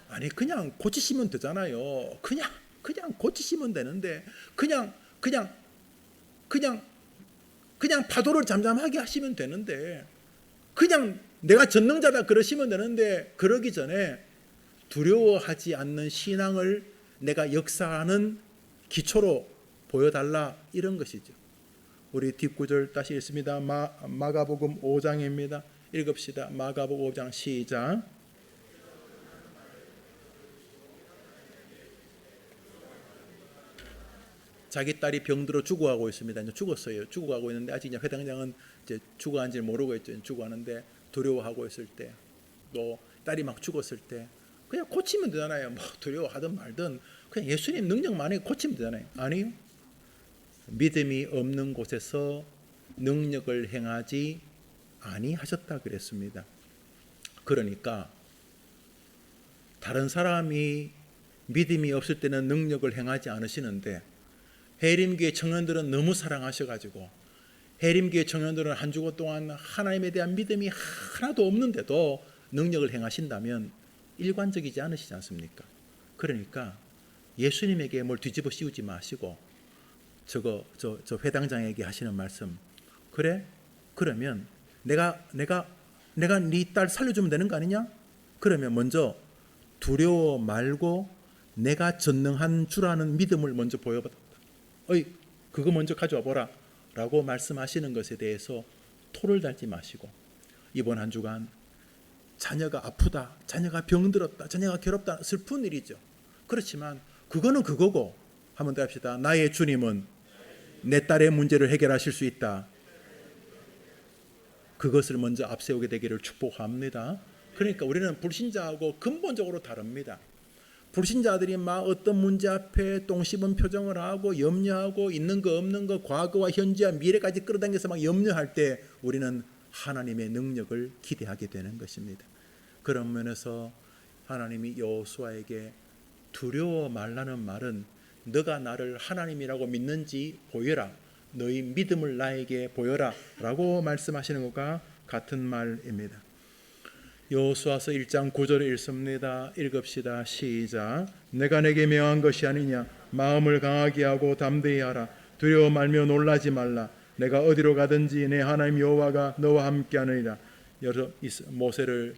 아니 그냥 고치시면 되잖아요. 그냥 고치시면 되는데 그냥 파도를 잠잠하게 하시면 되는데 그냥 내가 전능자다 그러시면 되는데 그러기 전에 두려워하지 않는 신앙을 내가 역사하는 기초로 보여달라 이런 것이죠. 우리 뒷구절 다시 읽습니다. 마가복음 5장입니다. 읽읍시다. 마가복음 5장 시작. 자기 딸이 병들어 죽어가고 있습니다. 이제 죽었어요. 죽어가고 있는데 아직 이제 회당장은 이제 죽어간지 모르고 있죠. 죽어가는데 두려워하고 있을 때, 또 딸이 막 죽었을 때 그냥 고치면 되잖아요. 뭐 두려워하든 말든 그냥 예수님 능력만에 고치면 되잖아요. 아니요. 믿음이 없는 곳에서 능력을 행하지 아니하셨다 그랬습니다. 그러니까 다른 사람이 믿음이 없을 때는 능력을 행하지 않으시는데 해림교회 청년들은 너무 사랑하셔가지고 해림교회 청년들은 한 주고 동안 하나님에 대한 믿음이 하나도 없는데도 능력을 행하신다면 일관적이지 않으시지 않습니까? 그러니까 예수님에게 뭘 뒤집어 씌우지 마시고 저 회당장에게 하시는 말씀, 그래? 그러면 내가 네 딸 살려주면 되는 거 아니냐? 그러면 먼저 두려워 말고 내가 전능한 주라는 믿음을 먼저 보여받았다. 그거 먼저 가져와 보라 라고 말씀하시는 것에 대해서 토를 달지 마시고 이번 한 주간 자녀가 아프다, 자녀가 병들었다, 자녀가 괴롭다, 슬픈 일이죠. 그렇지만 그거는 그거고 한번 더 합시다. 나의 주님은 내 딸의 문제를 해결하실 수 있다. 그것을 먼저 앞세우게 되기를 축복합니다. 그러니까 우리는 불신자하고 근본적으로 다릅니다. 불신자들이 막 어떤 문제 앞에 똥 씹은 표정을 하고 염려하고 있는 거 없는 거 과거와 현재와 미래까지 끌어당겨서 막 염려할 때 우리는 하나님의 능력을 기대하게 되는 것입니다. 그런 면에서 하나님이 여호수아에게 두려워 말라는 말은 너가 나를 하나님이라고 믿는지 보여라, 너희 믿음을 나에게 보여라 라고 말씀하시는 것과 같은 말입니다. 여호수아서 1장 9절에 읽습니다. 읽읍시다. 시작. 내가 내게 명한 것이 아니냐. 마음을 강하게 하고 담대히 하라. 두려워 말며 놀라지 말라. 내가 어디로 가든지 내 하나님 여호와가 너와 함께 하느니라. 모세를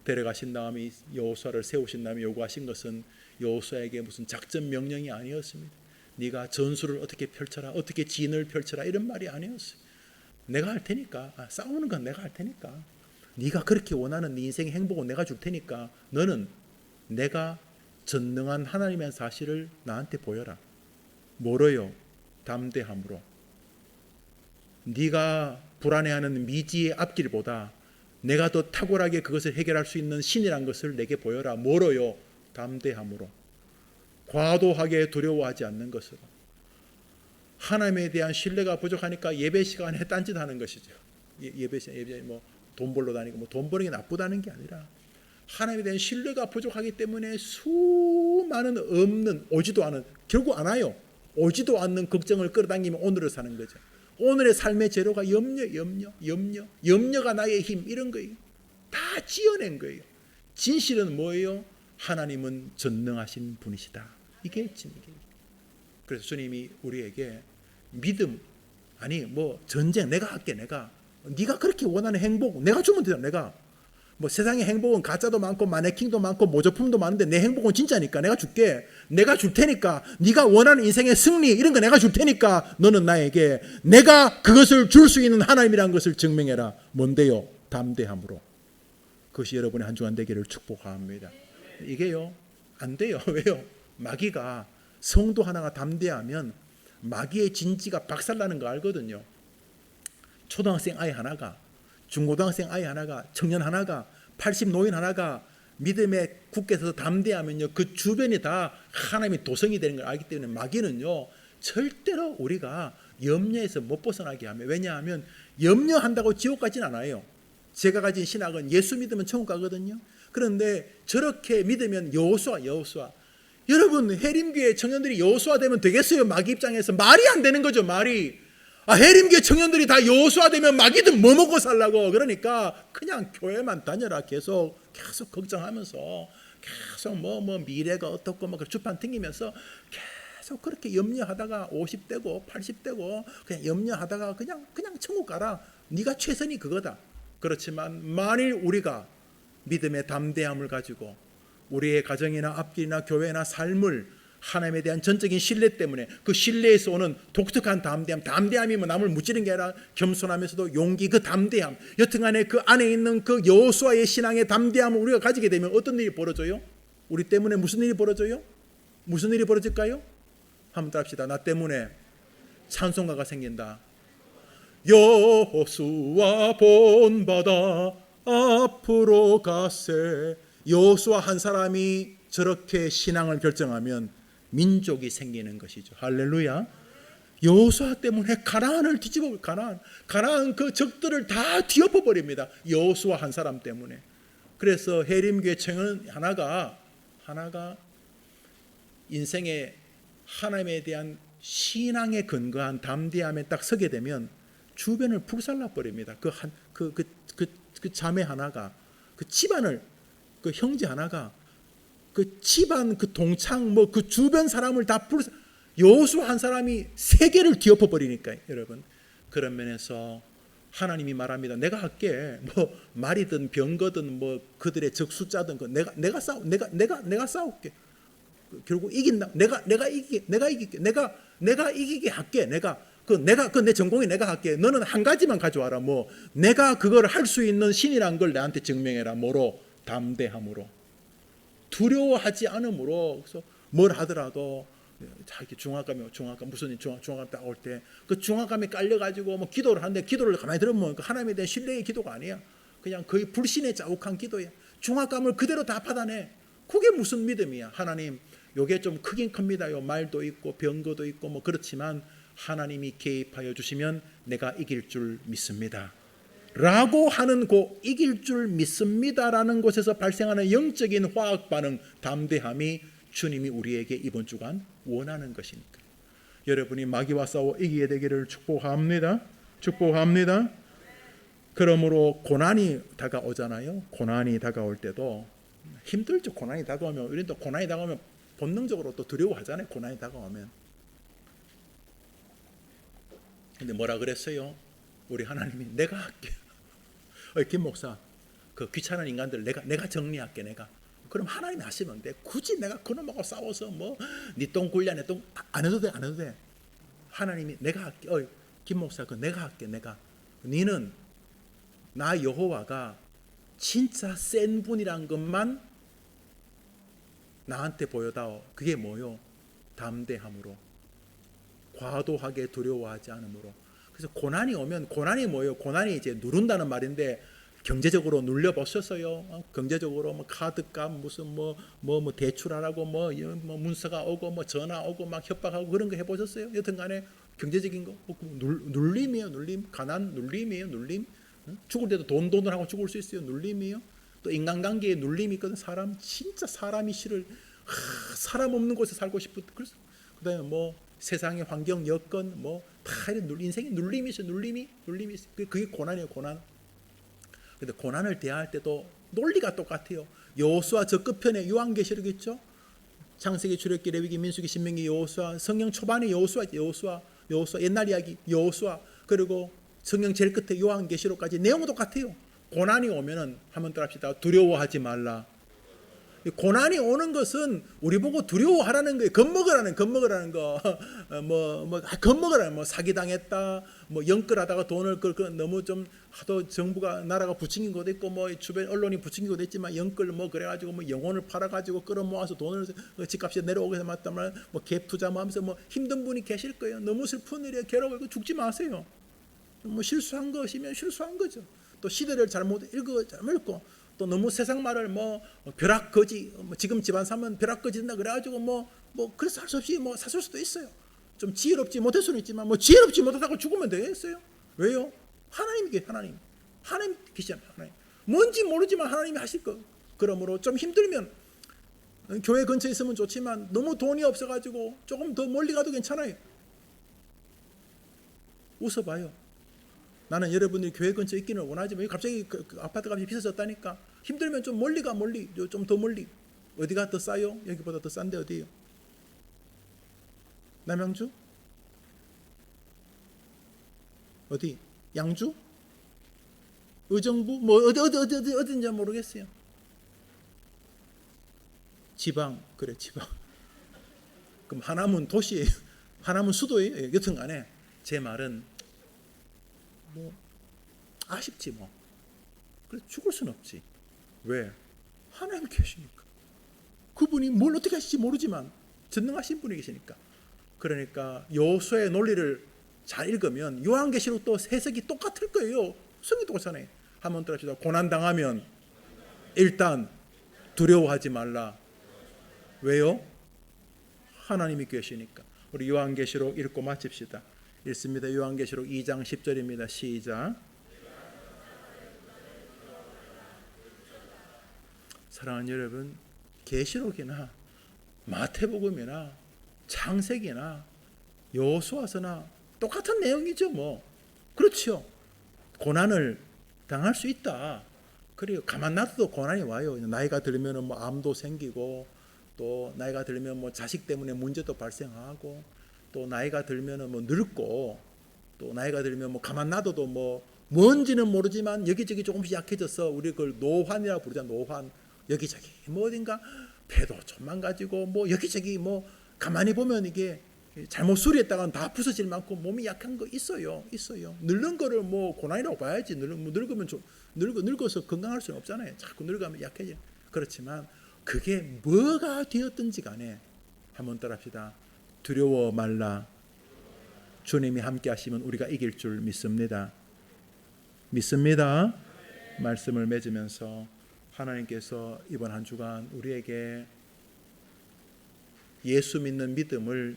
데려가신 다음에 여호수아를 세우신 다음에 요구하신 것은 여호수아에게 무슨 작전 명령이 아니었습니다. 네가 전술을 어떻게 펼쳐라, 어떻게 진을 펼쳐라 이런 말이 아니었어요. 내가 할 테니까, 싸우는 건 내가 할 테니까, 네가 그렇게 원하는 네 인생의 행복은 내가 줄 테니까 너는 내가 전능한 하나님의 사실을 나한테 보여라. 뭐로요? 담대함으로. 네가 불안해하는 미지의 앞길보다 내가 더 탁월하게 그것을 해결할 수 있는 신이란 것을 내게 보여라. 뭐로요? 담대함으로. 과도하게 두려워하지 않는 것으로. 하나님에 대한 신뢰가 부족하니까 예배 시간에 딴짓하는 것이죠. 예배 뭐 돈 벌러 다니고 뭐 돈 버는 게 나쁘다는 게 아니라 하나님에 대한 신뢰가 부족하기 때문에 수많은 없는 오지도 않은, 결국 안 와요. 오지도 않는 걱정을 끌어당기며 오늘을 사는 거죠. 오늘의 삶의 재료가 염려가 나의 힘 이런 거예요. 다 지어낸 거예요. 진실은 뭐예요? 하나님은 전능하신 분이시다. 이게 진리예요. 그래서 주님이 우리에게 믿음, 아니 뭐 전쟁 내가 할게, 네가 그렇게 원하는 행복 내가 주면 되잖아. 내가 뭐 세상의 행복은 가짜도 많고 마네킹도 많고 모조품도 많은데 내 행복은 진짜니까 내가 줄게. 내가 줄 테니까 네가 원하는 인생의 승리 이런 거 내가 줄 테니까 너는 나에게 내가 그것을 줄 수 있는 하나님이라는 것을 증명해라. 뭔데요? 담대함으로. 그것이 여러분의 한 주간 되기를 축복합니다. 이게요 안 돼요. 왜요? 마귀가 성도 하나가 담대하면 마귀의 진지가 박살나는 거 알거든요. 초등학생 아이 하나가, 중고등학생 아이 하나가, 청년 하나가, 80 노인 하나가 믿음에 굳게 서서 담대하면요 그 주변이 다 하나님의 도성이 되는 걸 알기 때문에 마귀는요 절대로 우리가 염려에서 못 벗어나게 하면, 왜냐하면 염려한다고 지옥 가진 않아요. 제가 가진 신학은 예수 믿으면 천국 가거든요. 그런데 저렇게 믿으면 여호수아 여러분 해림교회 청년들이 여호수아 되면 되겠어요? 마귀 입장에서 말이 안 되는 거죠. 말이 해림교회 청년들이 다 여호수아 되면 마귀들 뭐 먹고 살라고. 그러니까 그냥 교회만 다녀라. 계속 걱정하면서 계속 뭐 미래가 어떻고 막 주판 튕기면서 계속 그렇게 염려하다가 50대고 80대고 그냥 염려하다가 그냥 천국 가라. 네가 최선이 그거다. 그렇지만 만일 우리가 믿음의 담대함을 가지고 우리의 가정이나 앞길이나 교회나 삶을 하나님에 대한 전적인 신뢰 때문에 그 신뢰에서 오는 독특한 담대함이 뭐 남을 무찌르는 게 아니라 겸손하면서도 용기, 그 담대함, 여튼간에 그 안에 있는 그 여호수아의 신앙의 담대함을 우리가 가지게 되면 어떤 일이 벌어져요? 우리 때문에 무슨 일이 벌어져요? 무슨 일이 벌어질까요? 한번 따라합시다. 나 때문에 찬송가가 생긴다. 여호수아 본받아 앞으로 가세. 여호수아 한 사람이 저렇게 신앙을 결정하면 민족이 생기는 것이죠. 할렐루야. 여호수아 때문에 가나안을 뒤집어, 가나안 그 적들을 다 뒤엎어 버립니다. 여호수아 한 사람 때문에. 그래서 해림교회 청년 하나가 인생의 하나님에 대한 신앙에 근거한 담대함에 딱 서게 되면 주변을 불살라 버립니다. 그 자매 하나가, 그 집안을, 그 형제 하나가, 그 집안, 그 동창, 뭐 그 주변 사람을 다 여호수아 한 사람이 세계를 뒤엎어 버리니까. 여러분, 그런 면에서 하나님이 말합니다. 내가 할게. 뭐 말이든 병거든 뭐 그들의 적숫자든 내가 싸울게. 결국 이긴다. 내가 이기게 할게. 내가 내 전공이 내가 할게. 너는 한 가지만 가져와라. 뭐 내가 그걸 할 수 있는 신이란 걸 나한테 증명해라. 뭐로? 담대함으로. 두려워하지 않음으로. 그래서 뭘 하더라도 자기 중학감 무슨 중학감 딱 올 때 그 중학감에 깔려가지고 뭐 기도를 하는데 기도를 가만히 들으면 그 하나님에 대한 신뢰의 기도가 아니야. 그냥 거의 불신에 자욱한 기도야. 중학감을 그대로 다 받아내. 그게 무슨 믿음이야. 하나님, 요게 좀 크긴 큽니다. 요 말도 있고 병거도 있고 뭐 그렇지만 하나님이 개입하여 주시면 내가 이길 줄 믿습니다. 라고 하는 그 이길 줄 믿습니다라는 곳에서 발생하는 영적인 화학 반응, 담대함이 주님이 우리에게 이번 주간 원하는 것이니까. 여러분이 마귀와 싸워 이기게 되기를 축복합니다. 축복합니다. 그러므로 고난이 다가오잖아요. 고난이 다가올 때도 힘들죠. 고난이 다가오면 우리는 또 고난이 다가오면 본능적으로 또 두려워하잖아요. 고난이 다가오면. 근데 뭐라 그랬어요? 우리 하나님이 내가 할게. 김 목사, 그 귀찮은 인간들 내가 정리할게. 내가. 그럼 하나님이 하시면 돼. 굳이 내가 그놈하고 싸워서 뭐 네 똥 굴려 내 똥 안 해도 돼. 하나님이 내가 할게. 김 목사, 그 내가 할게. 내가. 너는 나 여호와가 진짜 센 분이란 것만 나한테 보여다오. 그게 뭐요? 담대함으로. 과도하게 두려워하지 않으므로. 그래서 고난이 오면, 고난이 뭐예요? 고난이 이제 누른다는 말인데 경제적으로 눌려 보셨어요? 경제적으로 뭐 카드값 무슨 뭐 대출하라고 뭐 문서가 오고 뭐 전화 오고 막 협박하고 그런 거 해보셨어요? 여튼간에 경제적인 거 눌림이에요. 눌림. 가난 눌림이에요. 눌림. 죽을 때도 돈을 하고 죽을 수 있어요. 눌림이에요. 또 인간관계에 눌림이 있거든. 진짜 사람이 싫을, 사람 없는 곳에 살고 싶을. 그래서 그다음에 뭐 세상의 환경 여건 뭐 다 이런 인생의 눌림이 있어요. 눌림이 있어요. 그게 고난이에요. 고난. 근데 고난을 대할 때도 논리가 똑같아요. 여호수아 저 끝편에 요한계시록 있죠. 창세기, 출애굽기, 레위기, 민수기, 신명기, 여호수아. 성경 초반에 여호수아 옛날 이야기 여호수아. 그리고 성경 제일 끝에 요한계시록까지 내용은 똑같아요. 고난이 오면은 한번 따라합시다. 두려워하지 말라. 고난이 오는 것은 우리 보고 두려워하라는 거예요. 겁먹으라는 거. 겁먹으라는 뭐 사기당했다. 뭐 영끌하다가 돈을 너무 좀 하도 정부가 나라가 부추긴 것도 있고 뭐 주변 언론이 부추긴 것도 있지만 영끌 뭐 그래가지고 뭐 영혼을 팔아가지고 끌어모아서 돈을 집값이 내려오게 해서 맞다면 뭐 갭 투자 뭐 하면서 뭐 힘든 분이 계실 거예요. 너무 슬픈 일이에요. 괴로워요. 죽지 마세요. 뭐 실수한 것이면 실수한 거죠. 또 시대를 잘못 읽고 또 너무 세상 말을 뭐 벼락거지, 지금 집안 사면 벼락거지 된다 그래가지고 뭐 그래서 할 수 없이 뭐 사실 수도 있어요. 좀 지혜롭지 못할 수는 있지만 뭐 지혜롭지 못하다고 죽으면 되겠어요? 왜요? 하나님이게 하나님. 하나님 계시잖아요. 하나님. 뭔지 모르지만 하나님이 하실 거. 그러므로 좀 힘들면 교회 근처에 있으면 좋지만 너무 돈이 없어가지고 조금 더 멀리 가도 괜찮아요. 웃어봐요. 나는 여러분들이 교회 근처에 있기는 원하지만 갑자기 그 아파트 값이 비싸졌다니까. 힘들면 좀 멀리 가. 멀리. 좀 더 멀리. 어디가 더 싸요? 여기보다 더 싼데 어디예요? 남양주? 어디? 양주? 의정부? 뭐 어딘지 모르겠어요. 지방. 그래, 지방. 그럼 하남은 도시예요. 하남은 수도예요. 여튼간에 제 말은 뭐 아쉽지 뭐. 그래 죽을 순 없지. 왜? 하나님 계시니까. 그분이 뭘 어떻게 하실지 모르지만 전능하신 분이 계시니까. 그러니까 여호수아의 논리를 잘 읽으면 요한계시록 또 해석이 똑같을 거예요. 성이 똑같잖아요. 한번 들어봅시다. 고난 당하면 일단 두려워하지 말라. 왜요? 하나님이 계시니까. 우리 요한계시록 읽고 마칩시다. 읽습니다. 요한계시록 2장 10절입니다. 시작. 사랑하는 여러분, 계시록이나 마태복음이나 창세기나 여호수아서나 똑같은 내용이죠. 뭐 그렇죠. 고난을 당할 수 있다. 그래요. 가만 놔둬도 고난이 와요. 나이가 들면 뭐 암도 생기고, 또 나이가 들면 뭐 자식 때문에 문제도 발생하고, 또 나이가 들면 뭐 늙고, 또 나이가 들면 뭐 가만 놔둬도 뭐 뭔지는 모르지만 여기저기 조금씩 약해져서 우리 그걸 노환이라고 부르자. 노환. 여기저기 뭐 어딘가 폐도 좀 망가지고 뭐 여기저기 뭐 가만히 보면 이게 잘못 수리했다가는 다 부서질 만큼 몸이 약한 거 있어요. 늙는 거를 뭐 고난이라고 봐야지. 늙으면 늙어서 건강할 수는 없잖아요. 자꾸 늙으면 약해져. 그렇지만 그게 뭐가 되었든지 간에 한번 따라합시다. 두려워 말라. 주님이 함께 하시면 우리가 이길 줄 믿습니다. 말씀을 맺으면서 하나님께서 이번 한 주간 우리에게 예수 믿는 믿음을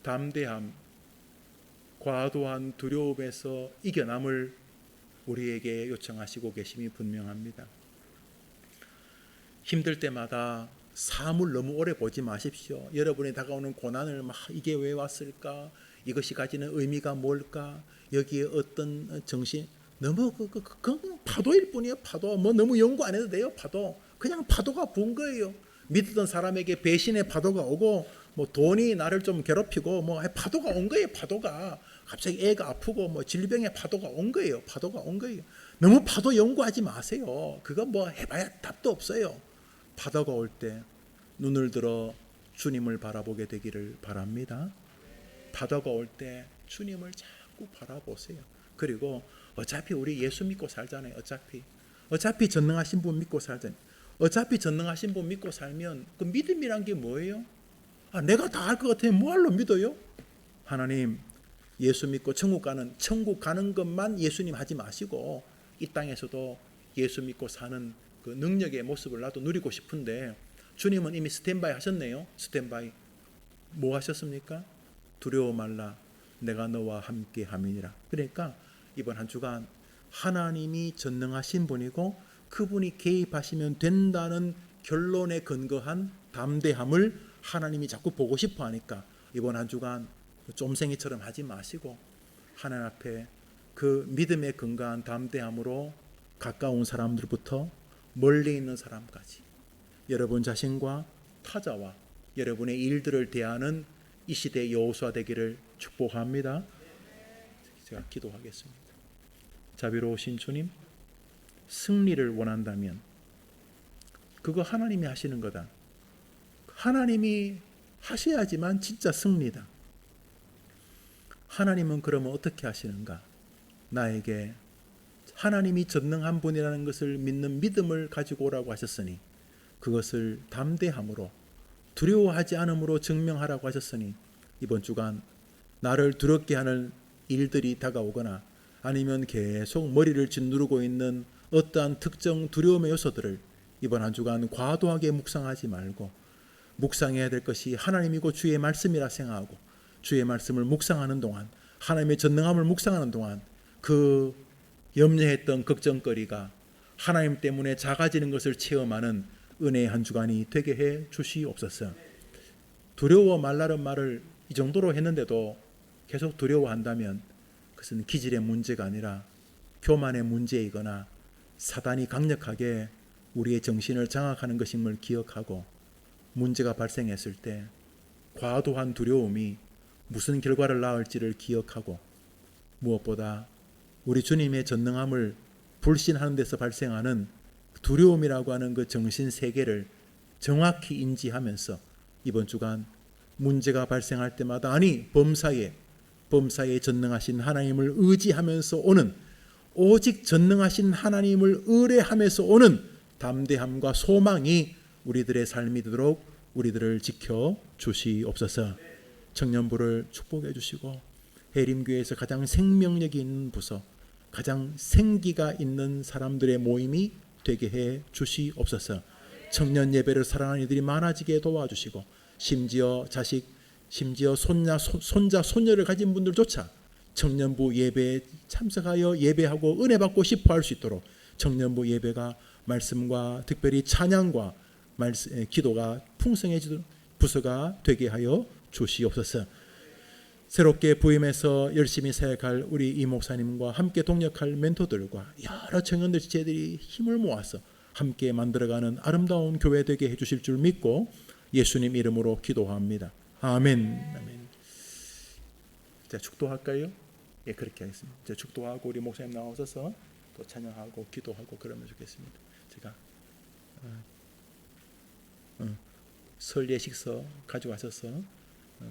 담대함, 과도한 두려움에서 이겨남을 우리에게 요청하시고 계심이 분명합니다. 힘들 때마다 삶을 너무 오래 보지 마십시오. 여러분이 다가오는 고난을 막 이게 왜 왔을까? 이것이 가지는 의미가 뭘까? 여기에 어떤 정신, 너무 그건 파도일 뿐이에요. 파도. 뭐 너무 연구 안 해도 돼요. 파도. 그냥 파도가 부은 거예요. 믿던 사람에게 배신의 파도가 오고, 뭐 돈이 나를 좀 괴롭히고, 뭐 파도가 온 거예요. 파도가 갑자기 애가 아프고, 뭐 질병의 파도가 온 거예요. 너무 파도 연구하지 마세요. 그거 뭐 해봐야 답도 없어요. 파도가 올 때 눈을 들어 주님을 바라보게 되기를 바랍니다. 파도가 올 때 주님을 자꾸 바라보세요. 그리고 어차피 우리 예수 믿고 살잖아요. 어차피 전능하신 분 믿고 살잖아요. 어차피 전능하신 분 믿고 살면 그 믿음이란 게 뭐예요? 내가 다 할 것 같으면 뭐할로 믿어요? 하나님, 예수 믿고 천국 가는 것만 예수님 하지 마시고 이 땅에서도 예수 믿고 사는 그 능력의 모습을 나도 누리고 싶은데, 주님은 이미 스탠바이 하셨네요. 스탠바이. 뭐 하셨습니까? 두려워 말라. 내가 너와 함께 함이니라. 그러니까 이번 한 주간 하나님이 전능하신 분이고 그분이 개입하시면 된다는 결론에 근거한 담대함을 하나님이 자꾸 보고 싶어 하니까 이번 한 주간 쫌생이처럼 하지 마시고 하나님 앞에 그 믿음에 근거한 담대함으로 가까운 사람들부터 멀리 있는 사람까지 여러분 자신과 타자와 여러분의 일들을 대하는 이 시대의 여호수아 되기를 축복합니다. 제가 기도하겠습니다. 자비로우신 주님, 승리를 원한다면 그거 하나님이 하시는 거다. 하나님이 하셔야지만 진짜 승리다. 하나님은 그러면 어떻게 하시는가? 나에게 하나님이 전능한 분이라는 것을 믿는 믿음을 가지고 오라고 하셨으니 그것을 담대함으로 두려워하지 않음으로 증명하라고 하셨으니 이번 주간 나를 두렵게 하는 일들이 다가오거나 아니면 계속 머리를 짓누르고 있는 어떠한 특정 두려움의 요소들을 이번 한 주간 과도하게 묵상하지 말고 묵상해야 될 것이 하나님이고 주의 말씀이라 생각하고 주의 말씀을 묵상하는 동안 하나님의 전능함을 묵상하는 동안 그 염려했던 걱정거리가 하나님 때문에 작아지는 것을 체험하는 은혜의 한 주간이 되게 해 주시옵소서. 두려워 말라는 말을 이 정도로 했는데도 계속 두려워한다면 그것은 기질의 문제가 아니라 교만의 문제이거나 사단이 강력하게 우리의 정신을 장악하는 것임을 기억하고, 문제가 발생했을 때 과도한 두려움이 무슨 결과를 낳을지를 기억하고, 무엇보다 우리 주님의 전능함을 불신하는 데서 발생하는 두려움이라고 하는 그 정신 세계를 정확히 인지하면서 이번 주간 문제가 발생할 때마다 범사에 전능하신 하나님을 의지하면서 오는, 오직 전능하신 하나님을 의뢰하면서 오는 담대함과 소망이 우리들의 삶이 되도록 우리들을 지켜 주시옵소서. 청년부를 축복해 주시고, 해림교회에서 가장 생명력이 있는 부서, 가장 생기가 있는 사람들의 모임이 되게 해 주시옵소서. 청년 예배를 사랑하는 이들이 많아지게 도와주시고, 심지어 자식, 심지어 손자, 손녀를 가진 분들조차 청년부 예배에 참석하여 예배하고 은혜 받고 싶어 할 수 있도록 청년부 예배가 말씀과 특별히 찬양과 기도가 풍성해지도록 부서가 되게 하여 주시옵소서. 새롭게 부임해서 열심히 사역할 우리 이 목사님과 함께 동역할 멘토들과 여러 청년들 지체들이 힘을 모아서 함께 만들어가는 아름다운 교회 되게 해주실 줄 믿고 예수님 이름으로 기도합니다. 아멘. 아멘. 자, 축도할까요? 예, 그렇게 하겠습니다. 자, 축도하고 우리 목사님 나오셔서 또 찬양하고 기도하고 그러면 좋겠습니다. 제가 설 예식서 가져가셔서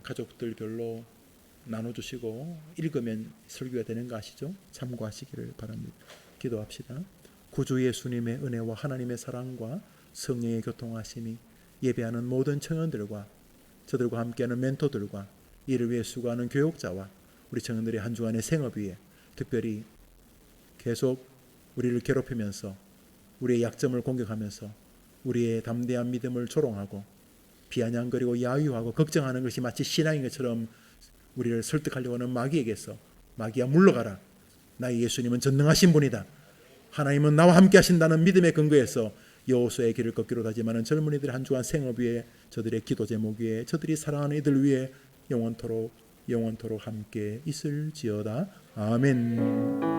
가족들별로 나눠주시고 읽으면 설교가 되는 거 아시죠? 참고하시기를 바랍니다. 기도합시다. 구주 예수님의 은혜와 하나님의 사랑과 성령의 교통하심이 예배하는 모든 청년들과 저들과 함께하는 멘토들과 이를 위해 수고하는 교육자와 우리 청년들의 한 주간의 생업 위에 특별히 계속 우리를 괴롭히면서 우리의 약점을 공격하면서 우리의 담대한 믿음을 조롱하고 비아냥거리고 야유하고 걱정하는 것이 마치 신앙인 것처럼 우리를 설득하려고 하는 마귀에게서, 마귀야 물러가라, 나의 예수님은 전능하신 분이다, 하나님은 나와 함께 하신다는 믿음의 근거에서 여호수아의 길을 걷기로 다짐하는 젊은이들의 한 주간 생업 위에, 저들의 기도 제목 위에, 저들이 사랑하는 이들 위에 영원토록 함께 있을지어다. 아멘.